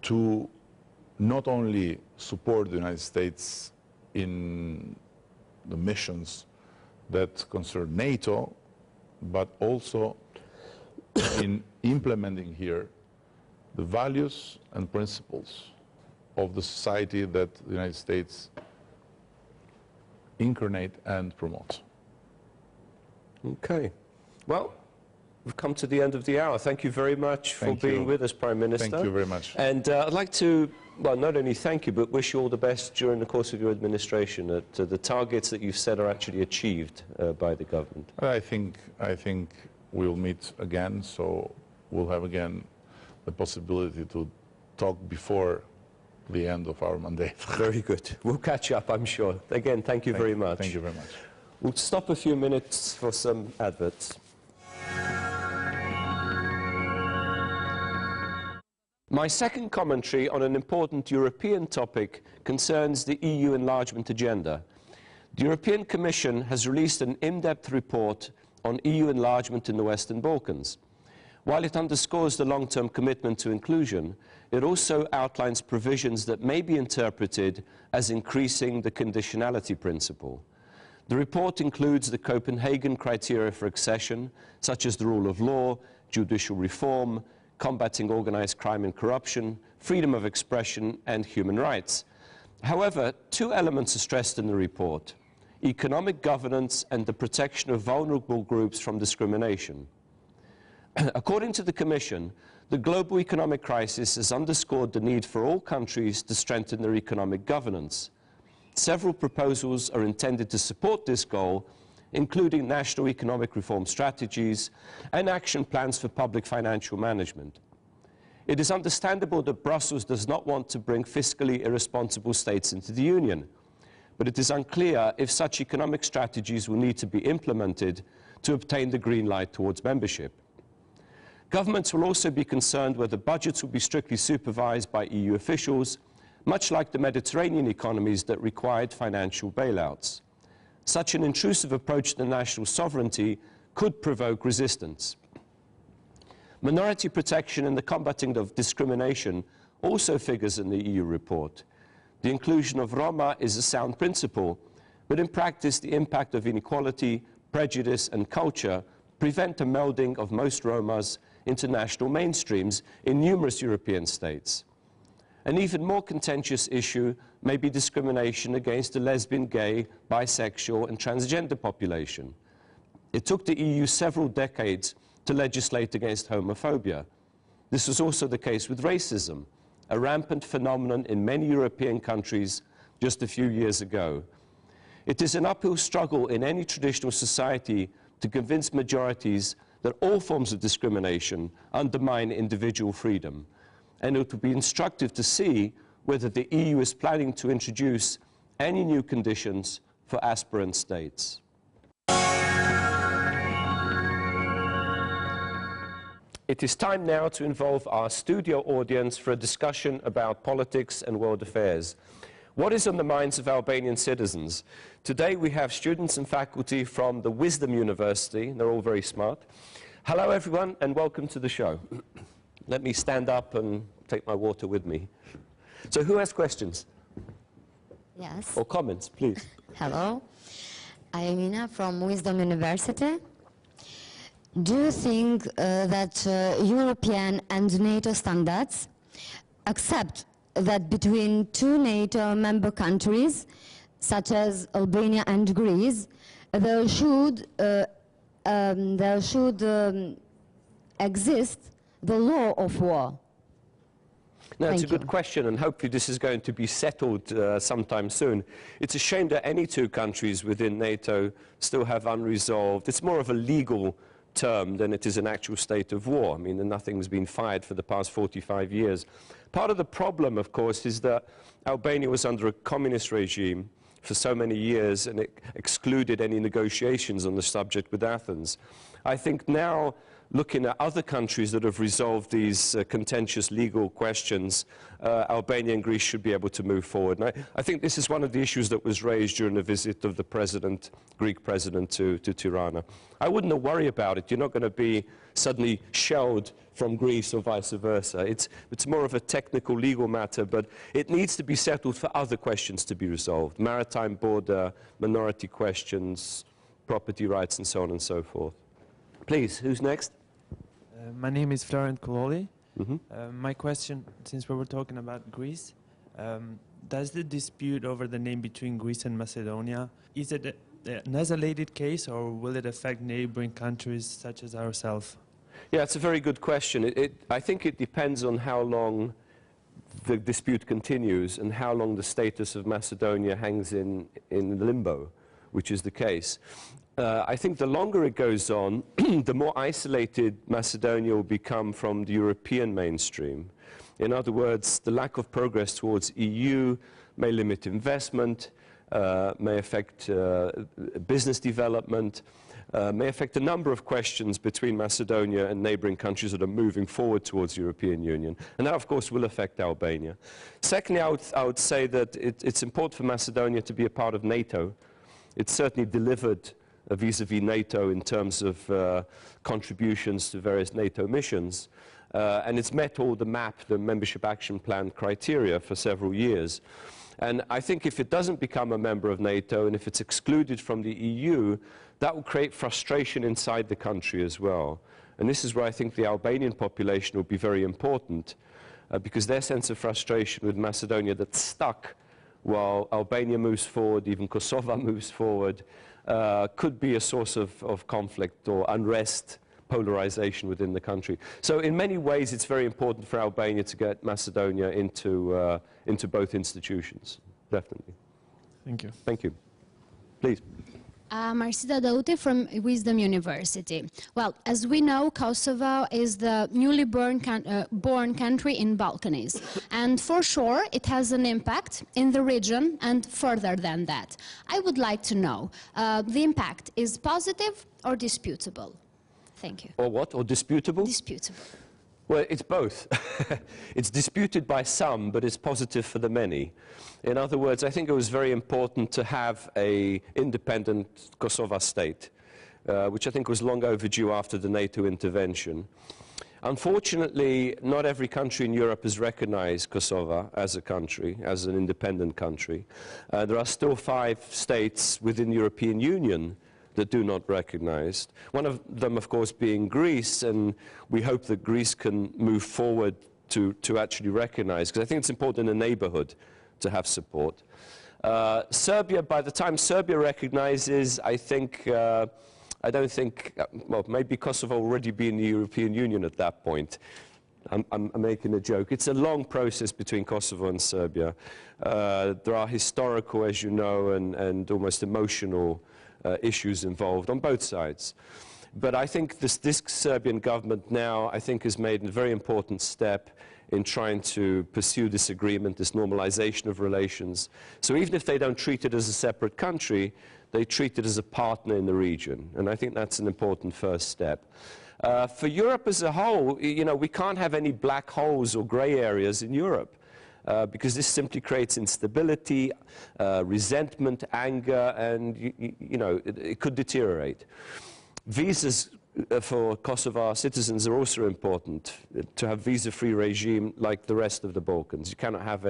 to not only support the United States in the missions that concern NATO, but also in implementing here the values and principles of the society that the United States incarnate and promote. Okay. Well, we've come to the end of the hour. Thank you very much for being with us, Prime Minister. Thank you very much. And I'd like to, well, not only thank you, but wish you all the best during the course of your administration, that the targets that you've set are actually achieved by the government. I think we'll meet again, so we'll have again the possibility to talk before the end of our mandate. Very good. We'll catch up, I'm sure. Again, thank you very much. Thank you very much. We'll stop a few minutes for some adverts. My second commentary on an important European topic concerns the EU enlargement agenda. The European Commission has released an in-depth report on EU enlargement in the Western Balkans. While it underscores the long-term commitment to inclusion, it also outlines provisions that may be interpreted as increasing the conditionality principle. The report includes the Copenhagen criteria for accession, such as the rule of law, judicial reform, combating organized crime and corruption, freedom of expression, and human rights. However, two elements are stressed in the report: economic governance and the protection of vulnerable groups from discrimination. According to the Commission, the global economic crisis has underscored the need for all countries to strengthen their economic governance. Several proposals are intended to support this goal, including national economic reform strategies and action plans for public financial management. It is understandable that Brussels does not want to bring fiscally irresponsible states into the Union, but it is unclear if such economic strategies will need to be implemented to obtain the green light towards membership. Governments will also be concerned whether budgets will be strictly supervised by EU officials, much like the Mediterranean economies that required financial bailouts. Such an intrusive approach to national sovereignty could provoke resistance. Minority protection and the combating of discrimination also figures in the EU report. The inclusion of Rama is a sound principle, but in practice the impact of inequality, prejudice and culture prevent a melding of most Romas into national mainstreams in numerous European states. An even more contentious issue may be discrimination against the lesbian, gay, bisexual and transgender population. It took the EU several decades to legislate against homophobia. This was also the case with racism, a rampant phenomenon in many European countries just a few years ago. It is an uphill struggle in any traditional society to convince majorities that all forms of discrimination undermine individual freedom. And it will be instructive to see whether the EU is planning to introduce any new conditions for aspirant states. It is time now to involve our studio audience for a discussion about politics and world affairs. What is on the minds of Albanian citizens? Today we have students and faculty from the Wisdom University. They're all very smart. Hello everyone and welcome to the show. Let me stand up and take my water with me. So who has questions? Yes. Or comments, please. Hello. I am Ina from Wisdom University. Do you think that European and NATO standards accept that between two NATO member countries, such as Albania and Greece, there should exist the law of war? No, it's a good question, and hopefully this is going to be settled sometime soon. It's a shame that any two countries within NATO still have unresolved. It's more of a legal term than it is an actual state of war. I mean, nothing's been fired for the past 45 years. Part of the problem, of course, is that Albania was under a communist regime for so many years, and it excluded any negotiations on the subject with Athens. I think now, looking at other countries that have resolved these contentious legal questions, Albania and Greece should be able to move forward. And I think this is one of the issues that was raised during the visit of the Greek president to Tirana. I wouldn't worry about it. You're not going to be suddenly shelled from Greece or vice versa. It's more of a technical legal matter, but it needs to be settled for other questions to be resolved. Maritime border, minority questions, property rights, and so on and so forth. Please, who's next? My name is Florent Kololi. My question, since we were talking about Greece, does the dispute over the name between Greece and Macedonia, is it an isolated case or will it affect neighboring countries such as ourselves? Yeah, it's a very good question. I think it depends on how long the dispute continues and how long the status of Macedonia hangs in limbo, which is the case. I think the longer it goes on, the more isolated Macedonia will become from the European mainstream. In other words, the lack of progress towards EU may limit investment, may affect business development, may affect a number of questions between Macedonia and neighboring countries that are moving forward towards the European Union. And that, of course, will affect Albania. Secondly, I would say that it's important for Macedonia to be a part of NATO. It's certainly delivered vis-à-vis NATO in terms of contributions to various NATO missions. And it's met all the membership action plan criteria for several years. And I think if it doesn't become a member of NATO and if it's excluded from the EU, that will create frustration inside the country as well. And this is where I think the Albanian population will be very important, because their sense of frustration with Macedonia that's stuck while Albania moves forward, even Kosovo moves forward, could be a source of conflict or unrest, polarization within the country. So in many ways, it's very important for Albania to get Macedonia into both institutions, definitely. Thank you. Thank you. Please. Marcita Daute from Wisdom University. Well, as we know, Kosovo is the newly born country in Balkans, and for sure it has an impact in the region and further than that. I would like to know, the impact is positive or disputable? Thank you. Or what? Or disputable? Disputable. Well, it's both. It's disputed by some, but it's positive for the many. In other words, I think it was very important to have an independent Kosovo state, which I think was long overdue after the NATO intervention. Unfortunately, not every country in Europe has recognized Kosovo as a country, as an independent country. There are still 5 states within the European Union that do not recognize. One of them, of course, being Greece, and we hope that Greece can move forward to actually recognize, because I think it's important in the neighborhood to have support. Serbia, by the time Serbia recognizes, I don't think, well, maybe Kosovo will already be in the European Union at that point. I'm making a joke. It's a long process between Kosovo and Serbia. There are historical, as you know, and almost emotional issues involved on both sides. But I think this Serbian government now, I think, has made a very important step in trying to pursue this agreement, this normalization of relations. So even if they don't treat it as a separate country, they treat it as a partner in the region. And I think that's an important first step. For Europe as a whole, you know, we can't have any black holes or gray areas in Europe. Because this simply creates instability, resentment, anger, and you know, it could deteriorate. Visas for Kosovo citizens are also important, to have visa-free regime like the rest of the Balkans. You cannot have,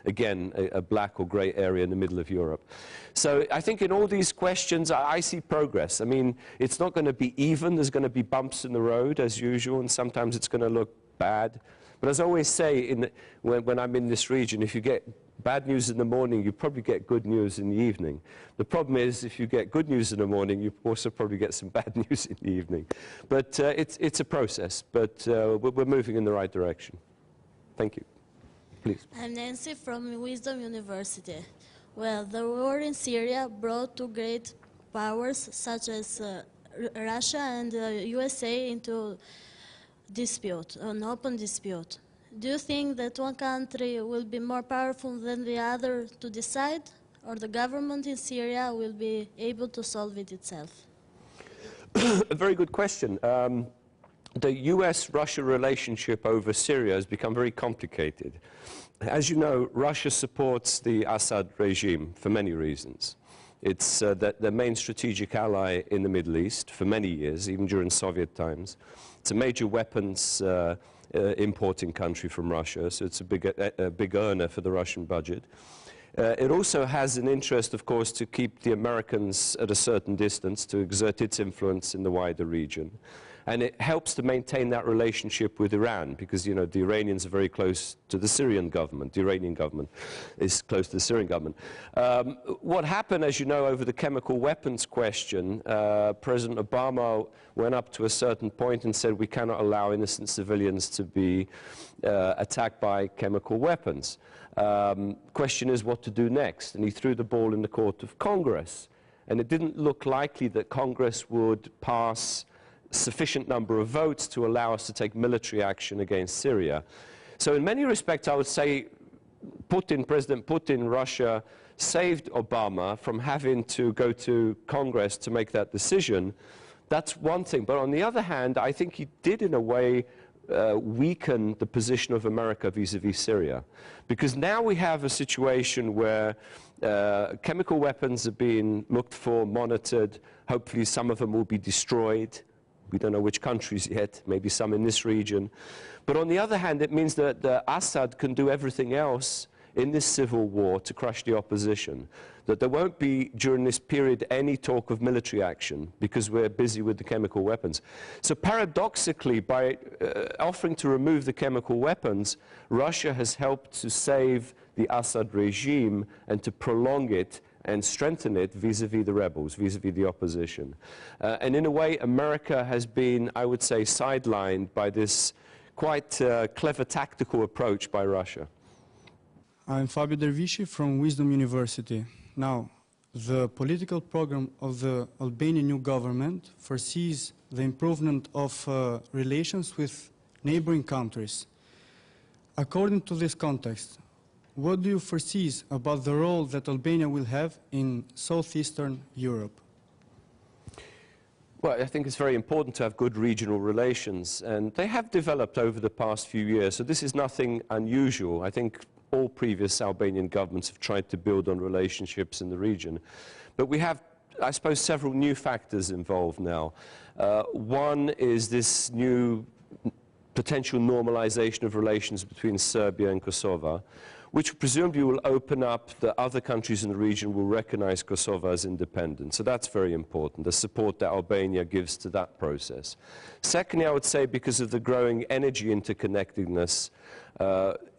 again, a black or gray area in the middle of Europe. So I think in all these questions, I see progress. I mean, it's not going to be even. There's going to be bumps in the road, as usual, and sometimes it's going to look bad. But as I always say, when I'm in this region, if you get bad news in the morning, you probably get good news in the evening. The problem is, if you get good news in the morning, you also probably get some bad news in the evening. But it's a process, but we're moving in the right direction. Thank you. Please. I'm Nancy from Wisdom University. Well, the war in Syria brought 2 great powers, such as Russia and USA, into dispute, an open dispute. Do you think that one country will be more powerful than the other to decide, or the government in Syria will be able to solve it itself? A very good question. The US-Russia relationship over Syria has become very complicated. As you know, Russia supports the Assad regime for many reasons. It's the main strategic ally in the Middle East for many years, even during Soviet times. It's a major weapons importing country from Russia, so it's a big earner for the Russian budget. It also has an interest, of course, to keep the Americans at a certain distance, to exert its influence in the wider region. And it helps to maintain that relationship with Iran, because, you know, the Iranians are very close to the Syrian government. The Iranian government is close to the Syrian government. What happened, as you know, over the chemical weapons question, President Obama went up to a certain point and said we cannot allow innocent civilians to be attacked by chemical weapons. Question is what to do next, and he threw the ball in the court of Congress. And it didn't look likely that Congress would pass sufficient number of votes to allow us to take military action against Syria. So in many respects, I would say President Putin, Russia, saved Obama from having to go to Congress to make that decision. That's one thing. But on the other hand, I think he did, in a way, weaken the position of America vis-à-vis Syria. Because now we have a situation where chemical weapons are being looked for, monitored. Hopefully some of them will be destroyed. We don't know which countries yet, maybe some in this region. But on the other hand, it means that Assad can do everything else in this civil war to crush the opposition. That there won't be, during this period, any talk of military action because we're busy with the chemical weapons. So paradoxically, by offering to remove the chemical weapons, Russia has helped to save the Assad regime and to prolong it and strengthen it vis-à-vis the rebels, vis-à-vis the opposition. And in a way, America has been, I would say, sidelined by this quite clever tactical approach by Russia. I'm Fabio Dervishi from Wisdom University. Now, the political program of the Albanian new government foresees the improvement of relations with neighboring countries. According to this context, what do you foresee about the role that Albania will have in southeastern Europe? Well, I think it's very important to have good regional relations, and they have developed over the past few years, so this is nothing unusual. I think all previous Albanian governments have tried to build on relationships in the region. But we have, I suppose, several new factors involved now. One is this new potential normalization of relations between Serbia and Kosovo, which presumably will open up the other countries in the region will recognize Kosovo as independent. So that's very important, the support that Albania gives to that process. Secondly, I would say because of the growing energy interconnectedness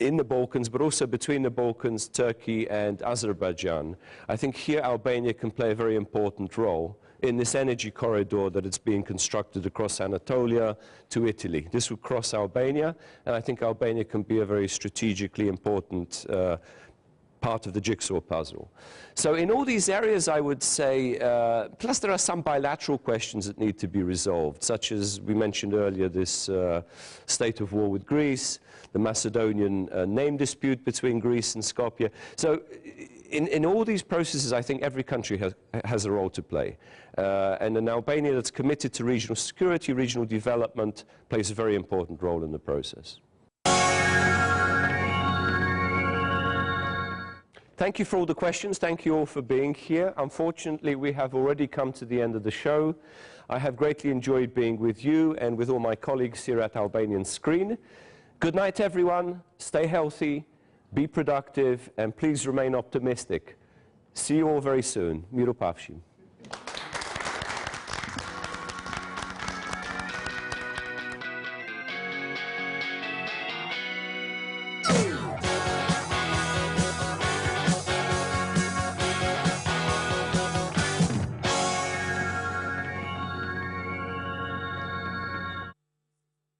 in the Balkans, but also between the Balkans, Turkey and Azerbaijan, I think here Albania can play a very important role in this energy corridor that is being constructed across Anatolia to Italy. This will cross Albania, and I think Albania can be a very strategically important part of the jigsaw puzzle. So in all these areas, I would say, plus there are some bilateral questions that need to be resolved, such as we mentioned earlier, this state of war with Greece, the Macedonian name dispute between Greece and Skopje. So in all these processes, I think every country has a role to play. And an Albania that's committed to regional security, regional development, plays a very important role in the process. Thank you for all the questions. Thank you all for being here. Unfortunately, we have already come to the end of the show. I have greatly enjoyed being with you and with all my colleagues here at Albanian Screen. Good night, everyone. Stay healthy, be productive, and please remain optimistic. See you all very soon. Miro Pavshim.